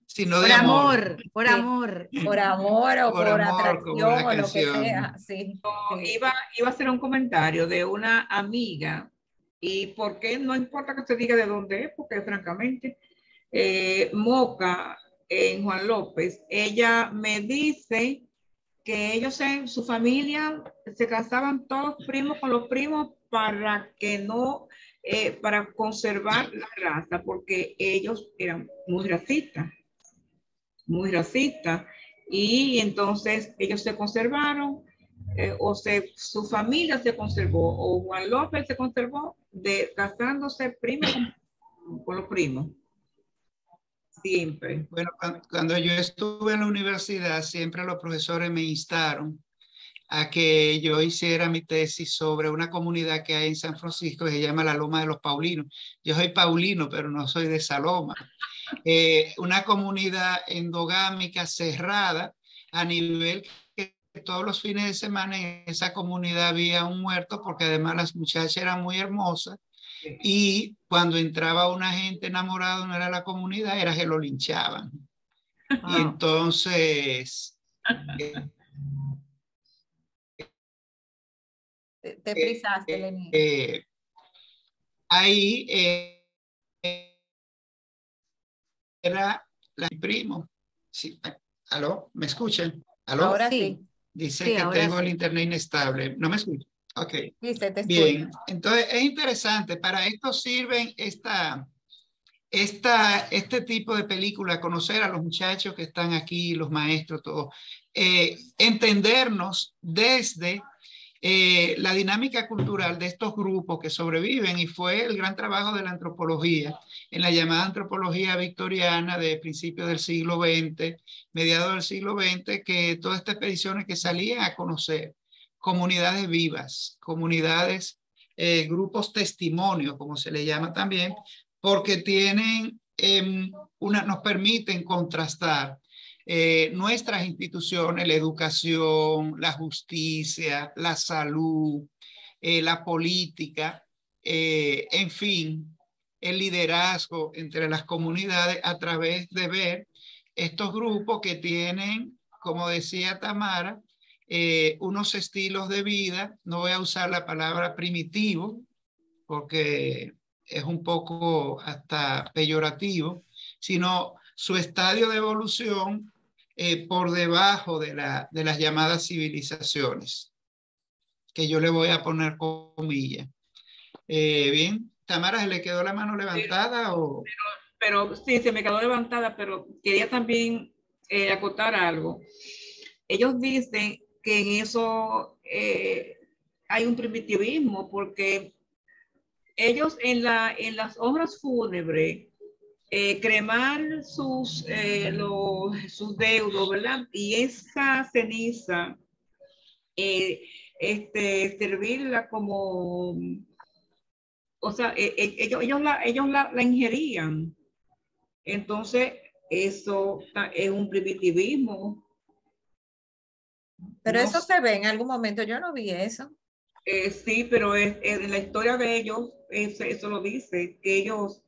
[SPEAKER 2] Sino
[SPEAKER 9] por
[SPEAKER 2] de
[SPEAKER 9] amor, por
[SPEAKER 1] Sí,
[SPEAKER 9] amor.
[SPEAKER 1] por amor o por
[SPEAKER 2] amor, como
[SPEAKER 1] atracción
[SPEAKER 2] la
[SPEAKER 1] o lo que
[SPEAKER 2] canción.
[SPEAKER 1] sea. Sí, sí.
[SPEAKER 8] Iba a hacer un comentario de una amiga, y por qué no importa que se diga de dónde es, porque francamente, Moca en Juan López, ella me dice que ellos en su familia se casaban todos primos con los primos para que no, para conservar la raza, porque ellos eran muy racistas, y entonces ellos se conservaron, su familia se conservó, o Juan López se conservó casándose primo con los primos. Siempre.
[SPEAKER 2] Bueno, cuando yo estuve en la universidad, siempre los profesores me instaron a que yo hiciera mi tesis sobre una comunidad que hay en San Francisco que se llama la Loma de los Paulinos. Yo soy paulino, pero no soy de esa loma. Una comunidad endogámica cerrada a nivel que todos los fines de semana en esa comunidad había un muerto, porque además las muchachas eran muy hermosas, y cuando entraba una gente enamorada no era la comunidad, era que lo linchaban. Y entonces
[SPEAKER 1] te frisaste, Lenín.
[SPEAKER 2] Ahí era la primo. Sí. ¿Aló? ¿Me escuchan? ¿Aló?
[SPEAKER 1] Ahora sí.
[SPEAKER 2] Dice
[SPEAKER 9] Sí,
[SPEAKER 2] que
[SPEAKER 9] ahora
[SPEAKER 2] tengo
[SPEAKER 9] sí.
[SPEAKER 2] el internet inestable. ¿No me escuchan? Ok.
[SPEAKER 1] Sí, se te
[SPEAKER 2] Bien.
[SPEAKER 1] escucha.
[SPEAKER 2] Entonces es interesante. Para esto sirven este tipo de película, conocer a los muchachos que están aquí, los maestros, todos. Entendernos desde la dinámica cultural de estos grupos que sobreviven, y fue el gran trabajo de la antropología, en la llamada antropología victoriana de principios del siglo XX, mediados del siglo XX, que todas estas expediciones que salían a conocer comunidades vivas, comunidades, grupos testimonios, como se le llama también, porque tienen nos permiten contrastar nuestras instituciones, la educación, la justicia, la salud, la política, en fin, el liderazgo entre las comunidades a través de ver estos grupos que tienen, como decía Tamara, unos estilos de vida. No voy a usar la palabra primitivo porque es un poco hasta peyorativo, sino su estadio de evolución por debajo de las llamadas civilizaciones, que yo le voy a poner comillas. Bien, Tamara, ¿se le quedó la mano levantada?
[SPEAKER 8] Pero sí, se me quedó levantada, pero quería también acotar algo. Ellos dicen que en eso hay un primitivismo, porque ellos en las obras fúnebres, cremar sus deudos, ¿verdad? Y esa ceniza, servirla como, o sea, ellos la ingerían. Entonces, eso es un primitivismo.
[SPEAKER 1] Pero
[SPEAKER 8] No
[SPEAKER 1] eso
[SPEAKER 8] sé.
[SPEAKER 1] se ve en algún momento, yo no vi eso.
[SPEAKER 8] Sí, pero en la historia de ellos, eso lo dice, que ellos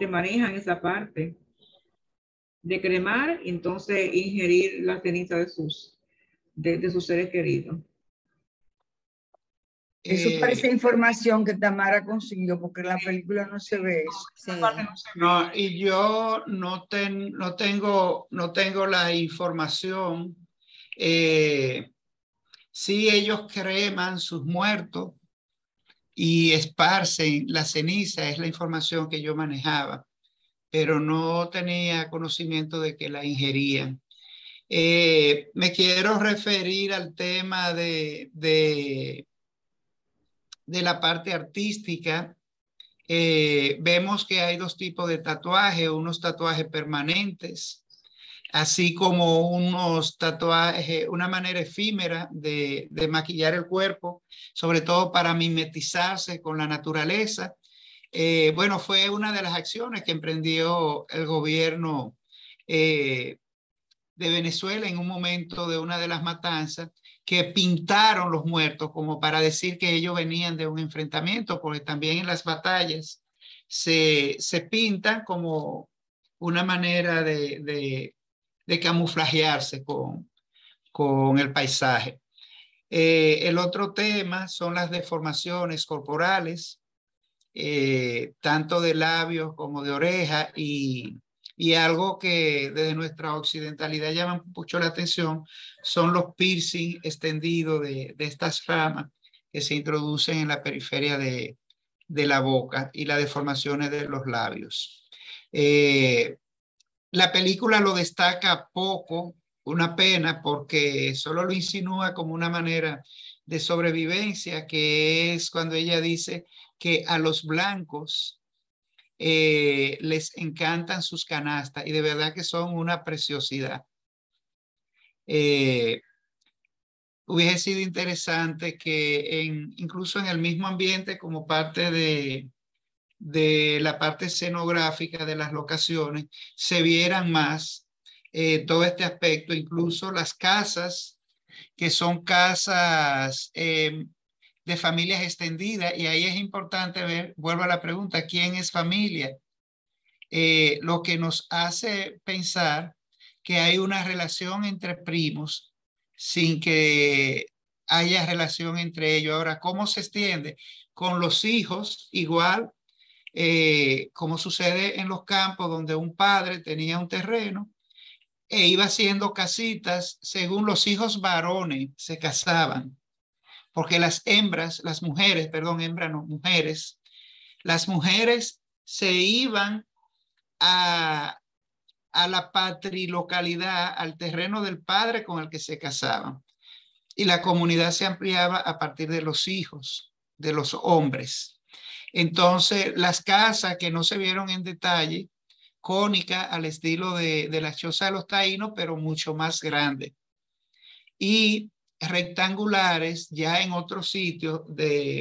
[SPEAKER 8] manejan esa parte de cremar y entonces ingerir la ceniza de sus seres queridos.
[SPEAKER 6] Eso parece información que Tamara consiguió, porque en la película no se ve eso.
[SPEAKER 1] Sí.
[SPEAKER 2] No, y yo no tengo la información. Sí, ellos creman sus muertos y esparcen la ceniza, es la información que yo manejaba, pero no tenía conocimiento de que la ingerían. Me quiero referir al tema de la parte artística. Vemos que hay dos tipos de tatuajes, unos tatuajes permanentes, así como unos tatuajes, una manera efímera de maquillar el cuerpo, sobre todo para mimetizarse con la naturaleza. Bueno, fue una de las acciones que emprendió el gobierno de Venezuela en un momento de una de las matanzas, que pintaron los muertos como para decir que ellos venían de un enfrentamiento, porque también en las batallas se pintan como una manera de camuflajearse con el paisaje. El otro tema son las deformaciones corporales, tanto de labios como de oreja, y algo que desde nuestra occidentalidad llama mucho la atención son los piercing extendidos de estas ramas que se introducen en la periferia de la boca, y las deformaciones de los labios. La película lo destaca poco, una pena, porque solo lo insinúa como una manera de sobrevivencia, que es cuando ella dice que a los blancos les encantan sus canastas, y de verdad que son una preciosidad. Hubiese sido interesante que incluso en el mismo ambiente, como parte de la parte escenográfica de las locaciones, se vieran más todo este aspecto, incluso las casas, que son casas de familias extendidas, y ahí es importante ver, vuelvo a la pregunta, ¿quién es familia? Lo que nos hace pensar que hay una relación entre primos sin que haya relación entre ellos. Ahora, ¿cómo se extiende? Con los hijos, igual, como sucede en los campos, donde un padre tenía un terreno e iba haciendo casitas según los hijos varones se casaban, porque las mujeres, las mujeres se iban a la patrilocalidad, al terreno del padre con el que se casaban, y la comunidad se ampliaba a partir de los hijos de los hombres. Entonces, las casas que no se vieron en detalle, cónicas al estilo de la choza de los taínos, pero mucho más grande, y rectangulares ya en otros sitios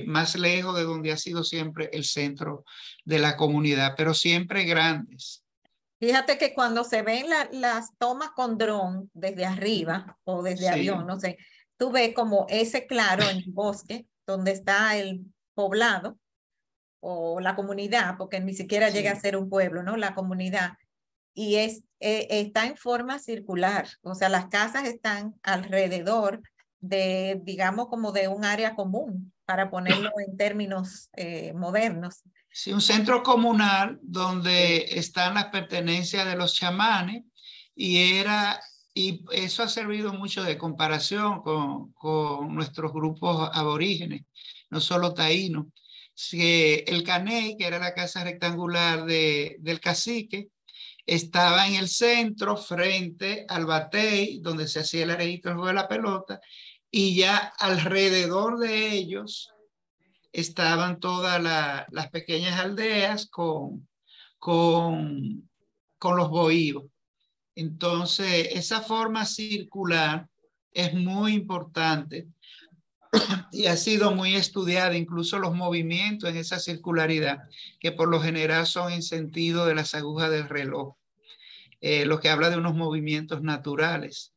[SPEAKER 2] más lejos de donde ha sido siempre el centro de la comunidad, pero siempre grandes.
[SPEAKER 1] Fíjate que cuando se ven las tomas con dron desde arriba o desde avión, no sé, tú ves como ese claro en el bosque donde está el poblado o la comunidad, porque ni siquiera llega a ser un pueblo, ¿no? La comunidad. Y está en forma circular, o sea, las casas están alrededor de, digamos, como de un área común, para ponerlo en términos modernos.
[SPEAKER 2] Sí, un centro comunal donde están las pertenencias de los chamanes, y eso ha servido mucho de comparación con nuestros grupos aborígenes, no solo taínos. El caney, que era la casa rectangular del cacique, estaba en el centro, frente al batey, donde se hacía el areíto, el juego de la pelota, y ya alrededor de ellos estaban todas las pequeñas aldeas con los bohíos. Entonces, esa forma circular es muy importante y ha sido muy estudiada, incluso los movimientos en esa circularidad, que por lo general son en sentido de las agujas del reloj, lo que habla de unos movimientos naturales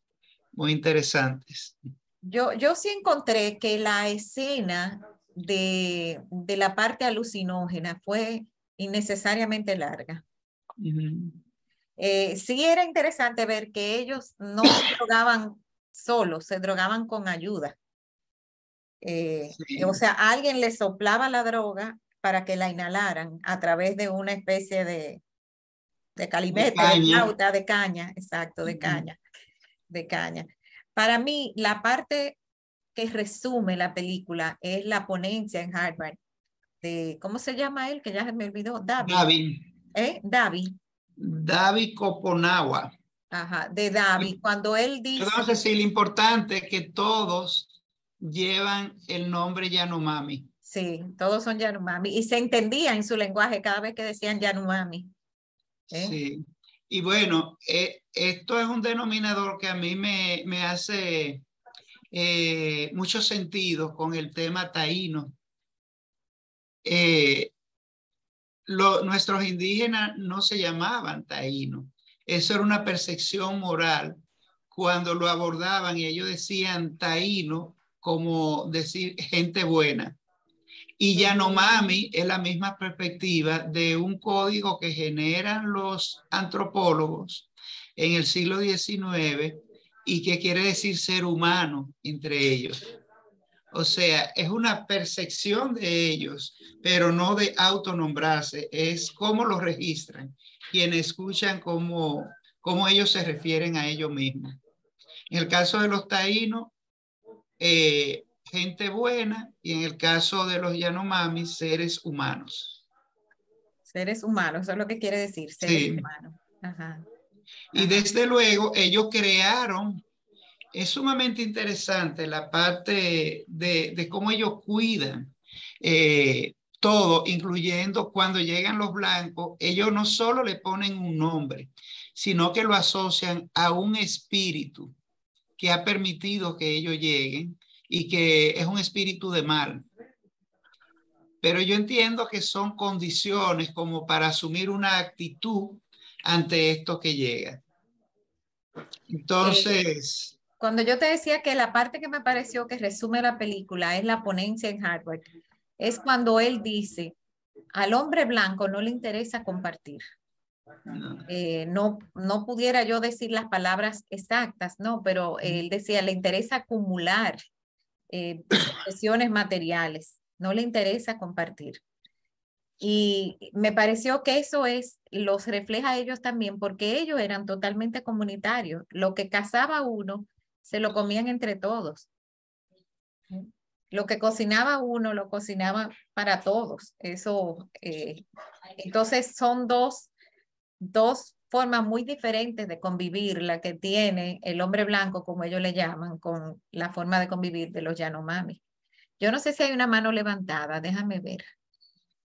[SPEAKER 2] muy interesantes.
[SPEAKER 1] Yo sí encontré que la escena de la parte alucinógena fue innecesariamente larga. Sí era interesante ver que ellos no se drogaban solos, se drogaban con ayuda. O sea, alguien les soplaba la droga para que la inhalaran a través de una especie de calimete, de flauta, de caña, exacto, de caña. Para mí, la parte que resume la película es la ponencia en Harvard de, ¿cómo se llama él? Que ya se me olvidó.
[SPEAKER 2] David Koponawa.
[SPEAKER 1] Ajá, de David. Cuando él dice...
[SPEAKER 2] Entonces, sí, lo importante es que todos llevan el nombre Yanomami.
[SPEAKER 1] Sí, todos son Yanomami. Y se entendía en su lenguaje cada vez que decían Yanomami.
[SPEAKER 2] Sí. Y bueno, esto es un denominador que a mí me hace mucho sentido con el tema taíno. Nuestros indígenas no se llamaban taínos, Eso era una percepción moral cuando lo abordaban y ellos decían taíno como decir gente buena. Y Yanomami es la misma perspectiva de un código que generan los antropólogos en el siglo XIX y que quiere decir ser humano entre ellos. O sea, es una percepción de ellos, pero no de autonombrarse, es cómo lo registran, quienes escuchan cómo ellos se refieren a ellos mismos. En el caso de los taínos, gente buena, y en el caso de los Yanomami, seres humanos.
[SPEAKER 1] Seres humanos, eso es lo que quiere decir, seres humanos. Ajá.
[SPEAKER 2] Y desde luego ellos crearon, es sumamente interesante la parte de cómo ellos cuidan todo, incluyendo cuando llegan los blancos, ellos no solo le ponen un nombre, sino que lo asocian a un espíritu que ha permitido que ellos lleguen y que es un espíritu de mal. Pero yo entiendo que son condiciones como para asumir una actitud ante esto que llega. Entonces...
[SPEAKER 1] cuando yo te decía que la parte que me pareció que resume la película es la ponencia en Harvard, es cuando él dice, al hombre blanco no le interesa compartir. No pudiera yo decir las palabras exactas, no, pero él decía, le interesa acumular posesiones materiales, no le interesa compartir. Y me pareció que eso los refleja a ellos también, porque ellos eran totalmente comunitarios. Lo que cazaba uno, se lo comían entre todos. Lo que cocinaba uno, lo cocinaba para todos. Eso, entonces son dos formas muy diferentes de convivir, la que tiene el hombre blanco, como ellos le llaman, con la forma de convivir de los Yanomami. Yo no sé si hay una mano levantada, déjame ver.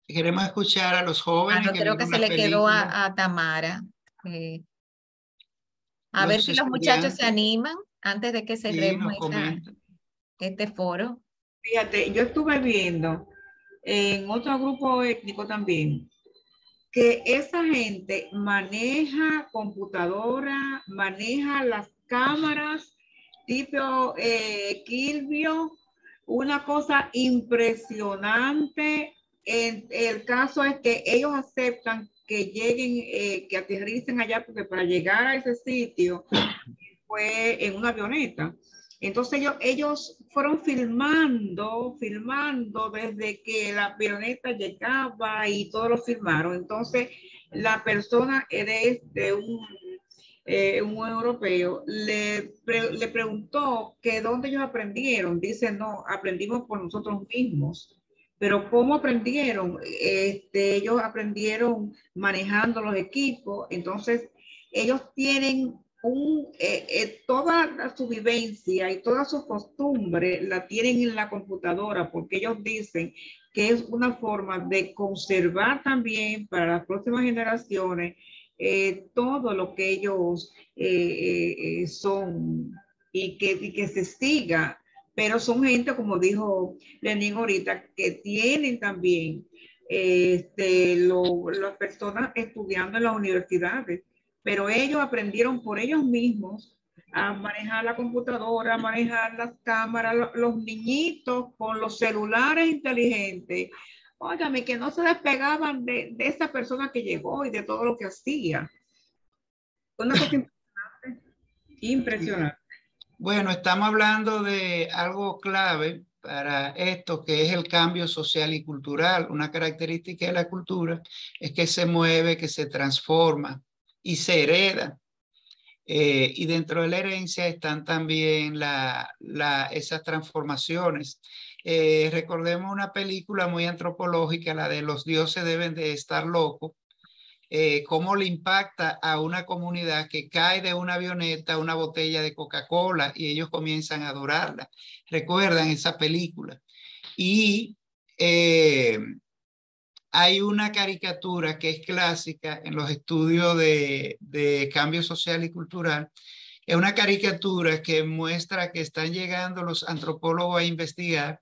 [SPEAKER 2] Queremos escuchar a los jóvenes.
[SPEAKER 1] No, creo que se le quedó a Tamara. A ver si los muchachos se animan antes de que cerremos este foro.
[SPEAKER 8] Fíjate, yo estuve viendo en otro grupo étnico también que esa gente maneja computadora, maneja las cámaras tipo Kilvio, una cosa impresionante. El caso es que ellos aceptan que lleguen, que aterricen allá, porque para llegar a ese sitio fue en una avioneta. Entonces ellos fueron filmando desde que la avioneta llegaba y todos lo filmaron. Entonces la persona de un europeo le preguntó que dónde ellos aprendieron. Dice, no, aprendimos por nosotros mismos. Pero ¿cómo aprendieron? Ellos aprendieron manejando los equipos. Entonces ellos tienen toda su vivencia y toda su costumbre la tienen en la computadora, porque ellos dicen que es una forma de conservar también para las próximas generaciones todo lo que ellos son y que se siga. Pero son gente, como dijo Lenín ahorita, que tienen también las personas estudiando en las universidades, pero ellos aprendieron por ellos mismos a manejar la computadora, a manejar las cámaras, los niñitos con los celulares inteligentes. Óigame, que no se despegaban de esa persona que llegó y de todo lo que hacía. Una cosa impresionante.
[SPEAKER 2] Bueno, estamos hablando de algo clave para esto, que es el cambio social y cultural. Una característica de la cultura es que se mueve, que se transforma y se hereda. Y dentro de la herencia están también esas transformaciones. Recordemos una película muy antropológica, la de Los dioses deben de estar locos, cómo le impacta a una comunidad que cae de una avioneta una botella de Coca-Cola y ellos comienzan a adorarla. ¿Recuerdan esa película? Y hay una caricatura que es clásica en los estudios de cambio social y cultural. Es una caricatura que muestra que están llegando los antropólogos a investigar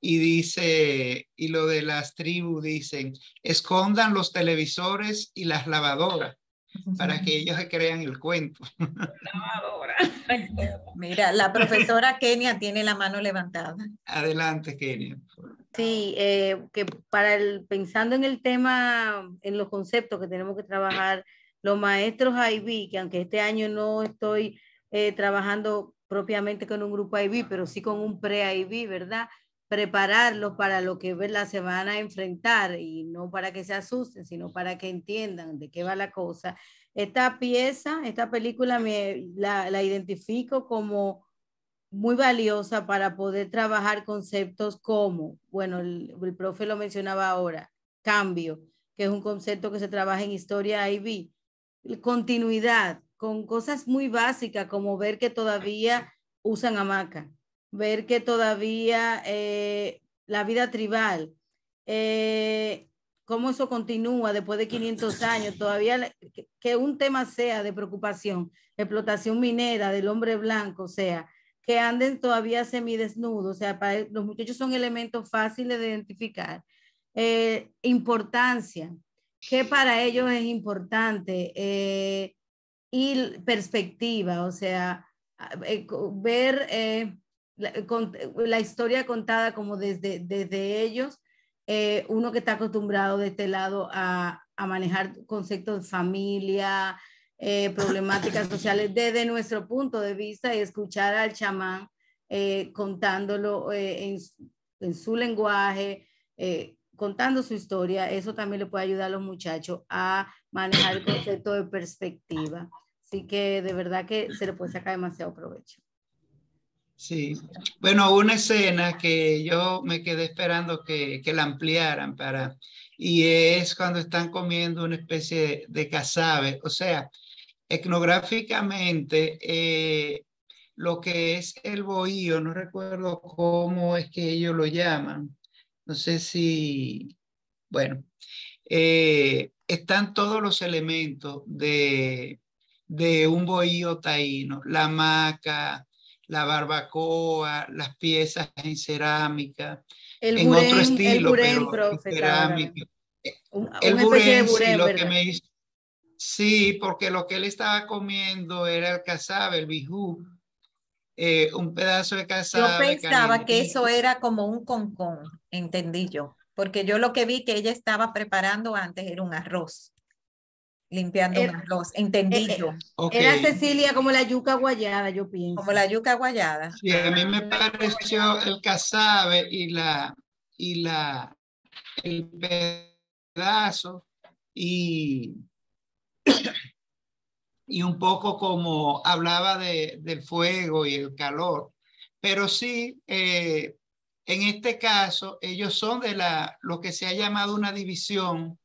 [SPEAKER 2] y dice, y lo de las tribus dicen, escondan los televisores y las lavadoras, para que ellos se crean el cuento.
[SPEAKER 1] Mira, la profesora Kenia tiene la mano levantada.
[SPEAKER 2] Adelante, Kenia.
[SPEAKER 9] Sí, que pensando en el tema, en los conceptos que tenemos que trabajar, los maestros IB, que aunque este año no estoy trabajando propiamente con un grupo IB, pero sí con un pre-IB, ¿verdad? Prepararlos para lo que se van a enfrentar y no para que se asusten, sino para que entiendan de qué va la cosa. Esta película la identifico como muy valiosa para poder trabajar conceptos como, bueno, el profe lo mencionaba ahora, cambio, que es un concepto que se trabaja en historia IB, continuidad, con cosas muy básicas como ver que todavía usan hamaca, ver que todavía la vida tribal, cómo eso continúa después de 500 años, todavía que un tema sea de preocupación, explotación minera del hombre blanco, o sea, que anden todavía semidesnudos, o sea, para los muchachos son elementos fáciles de identificar. Importancia, que para ellos es importante, y perspectiva, o sea, ver la historia contada como desde ellos, uno que está acostumbrado de este lado a manejar conceptos de familia, problemáticas sociales desde nuestro punto de vista, y escuchar al chamán contándolo en su lenguaje, contando su historia, eso también le puede ayudar a los muchachos a manejar el concepto de perspectiva. Así que de verdad que se le puede sacar demasiado provecho.
[SPEAKER 2] Sí, bueno, una escena que yo me quedé esperando que la ampliaran y es cuando están comiendo una especie de casabe, o sea, etnográficamente, lo que es el bohío, no recuerdo cómo es que ellos lo llaman, no sé si, bueno, están todos los elementos de un bohío taíno, la hamaca, la barbacoa, las piezas en cerámica, en otro estilo, pero en cerámica. El burén, sí, lo que me hizo. Sí, porque lo que él estaba comiendo era el casabe, el bijú, un pedazo de casabe.
[SPEAKER 1] Yo pensaba que eso era como un concón, entendí yo, porque yo lo que vi que ella estaba preparando antes era un arroz, limpiando un arroz, entendí yo.
[SPEAKER 2] Okay.
[SPEAKER 9] Era, Cecilia, como la yuca guayada, yo pienso.
[SPEAKER 1] Como la yuca guayada.
[SPEAKER 2] Sí, a mí me pareció el casabe y el pedazo y un poco como hablaba del fuego y el calor. Pero sí, en este caso, ellos son de lo que se ha llamado una división,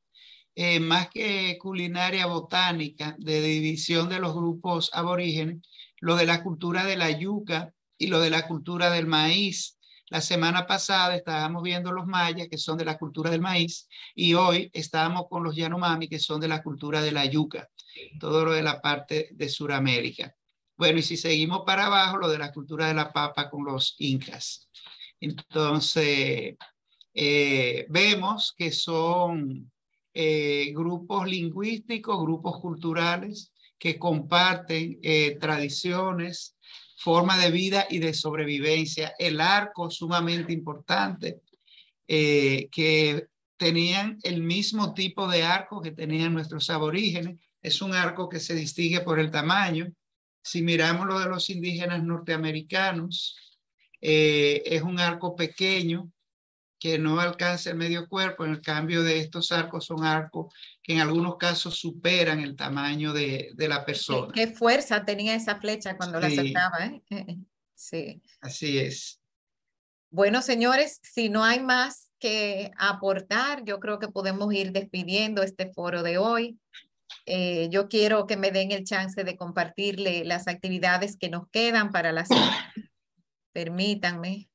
[SPEAKER 2] más que culinaria botánica, de división de los grupos aborígenes, lo de la cultura de la yuca y lo de la cultura del maíz. La semana pasada estábamos viendo los mayas, que son de la cultura del maíz, y hoy estábamos con los Yanomami, que son de la cultura de la yuca, todo lo de la parte de Sudamérica. Bueno, y si seguimos para abajo, lo de la cultura de la papa con los incas. Entonces, vemos que son grupos lingüísticos, grupos culturales que comparten tradiciones, forma de vida y de sobrevivencia. El arco, sumamente importante, que tenían el mismo tipo de arco que tenían nuestros aborígenes. Es un arco que se distingue por el tamaño. Si miramos lo de los indígenas norteamericanos, es un arco pequeño que no alcanza el medio cuerpo. En el cambio de estos arcos son arcos que en algunos casos superan el tamaño de la persona.
[SPEAKER 1] ¿Qué fuerza tenía esa flecha cuando la sacaba? Sí.
[SPEAKER 2] Así es.
[SPEAKER 1] Bueno, señores, si no hay más que aportar, yo creo que podemos ir despidiendo este foro de hoy. Yo quiero que me den el chance de compartirle las actividades que nos quedan para la semana. Permítanme.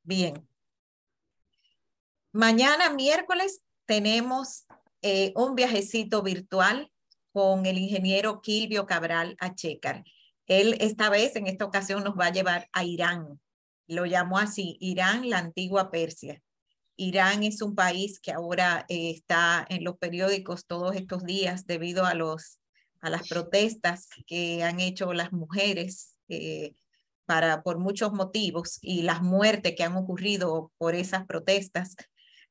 [SPEAKER 1] Bien. Mañana miércoles tenemos un viajecito virtual con el ingeniero Kilvio Cabral Achekar. Él esta vez, en esta ocasión, nos va a llevar a Irán. lo llamó así, Irán, la antigua Persia. Irán es un país que ahora está en los periódicos todos estos días debido a las protestas que han hecho las mujeres por muchos motivos y las muertes que han ocurrido por esas protestas.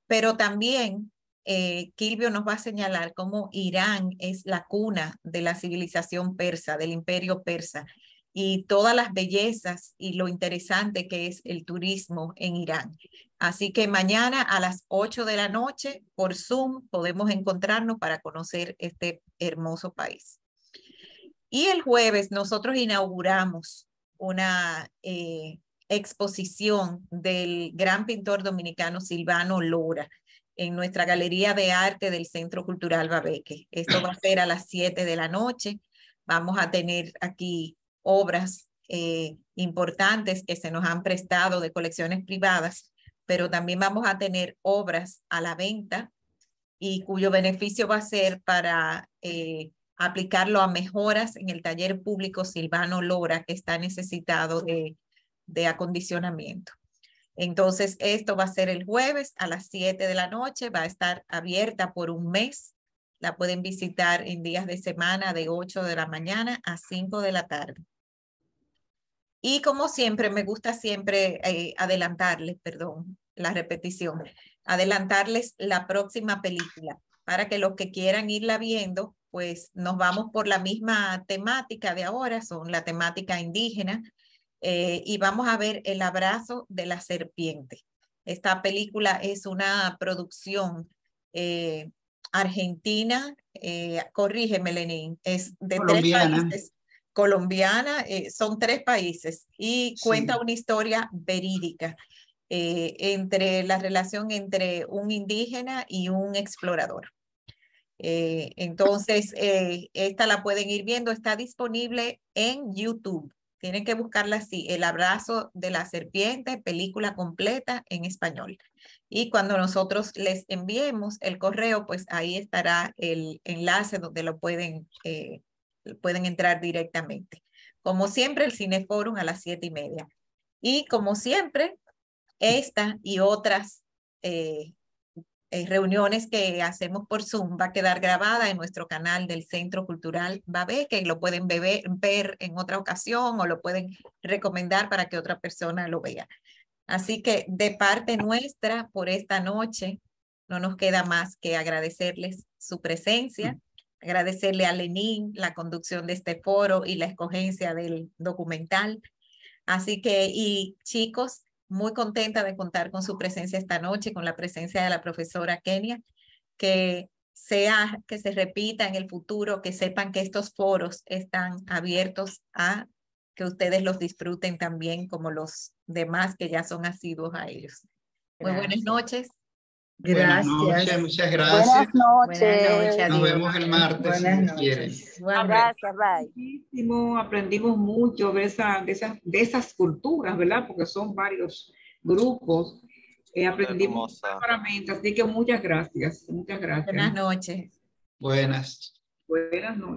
[SPEAKER 1] Pero también Kilvio nos va a señalar cómo Irán es la cuna de la civilización persa, del imperio persa, y todas las bellezas y lo interesante que es el turismo en Irán. Así que mañana a las 8 de la noche por Zoom podemos encontrarnos para conocer este hermoso país. Y el jueves nosotros inauguramos una exposición del gran pintor dominicano Silvano Lora en nuestra Galería de Arte del Centro Cultural Babeque. Esto va a ser a las 7 de la noche. Vamos a tener aquí obras importantes que se nos han prestado de colecciones privadas, pero también vamos a tener obras a la venta y cuyo beneficio va a ser para aplicarlo a mejoras en el taller público Silvano Lora, que está necesitado de acondicionamiento. Entonces, esto va a ser el jueves a las 7 de la noche, va a estar abierta por un mes. La pueden visitar en días de semana de 8 de la mañana a 5 de la tarde. Y como siempre, me gusta siempre adelantarles la próxima película para que los que quieran irla viendo, pues nos vamos por la misma temática de ahora, son la temática indígena, y vamos a ver El abrazo de la serpiente. Esta película es una producción argentina, corrígeme Lenín, es de
[SPEAKER 2] colombiana.
[SPEAKER 1] 3 países. Colombiana, son 3 países y cuenta una historia verídica entre la relación entre un indígena y un explorador. Entonces, esta la pueden ir viendo, está disponible en YouTube. Tienen que buscarla así, El abrazo de la serpiente, película completa en español. Y cuando nosotros les enviemos el correo, pues ahí estará el enlace donde lo pueden entrar directamente. Como siempre, el Cineforum a las 7:30. Y como siempre, esta y otras reuniones que hacemos por Zoom va a quedar grabada en nuestro canal del Centro Cultural Babeque, que lo pueden ver en otra ocasión o lo pueden recomendar para que otra persona lo vea. Así que de parte nuestra por esta noche, no nos queda más que agradecerles su presencia. Agradecerle a Lenín la conducción de este foro y la escogencia del documental. Así que, y chicos, muy contenta de contar con su presencia esta noche, con la presencia de la profesora Kenia, que se repita en el futuro, que sepan que estos foros están abiertos a que ustedes los disfruten también como los demás que ya son asiduos a ellos. Muy buenas noches.
[SPEAKER 6] Gracias.
[SPEAKER 2] Buenas noches, muchas gracias.
[SPEAKER 10] Buenas noches.
[SPEAKER 9] Buenas noches.
[SPEAKER 2] Nos vemos el martes.
[SPEAKER 6] Buenas
[SPEAKER 2] si
[SPEAKER 6] noches.
[SPEAKER 2] quieren.
[SPEAKER 10] Gracias, bye.
[SPEAKER 8] Muchísimo, aprendimos mucho de esas culturas, ¿verdad? Porque son varios grupos. Aprendimos bárbaramente, así que muchas gracias. Muchas gracias.
[SPEAKER 1] Buenas noches.
[SPEAKER 2] Buenas.
[SPEAKER 8] Buenas noches.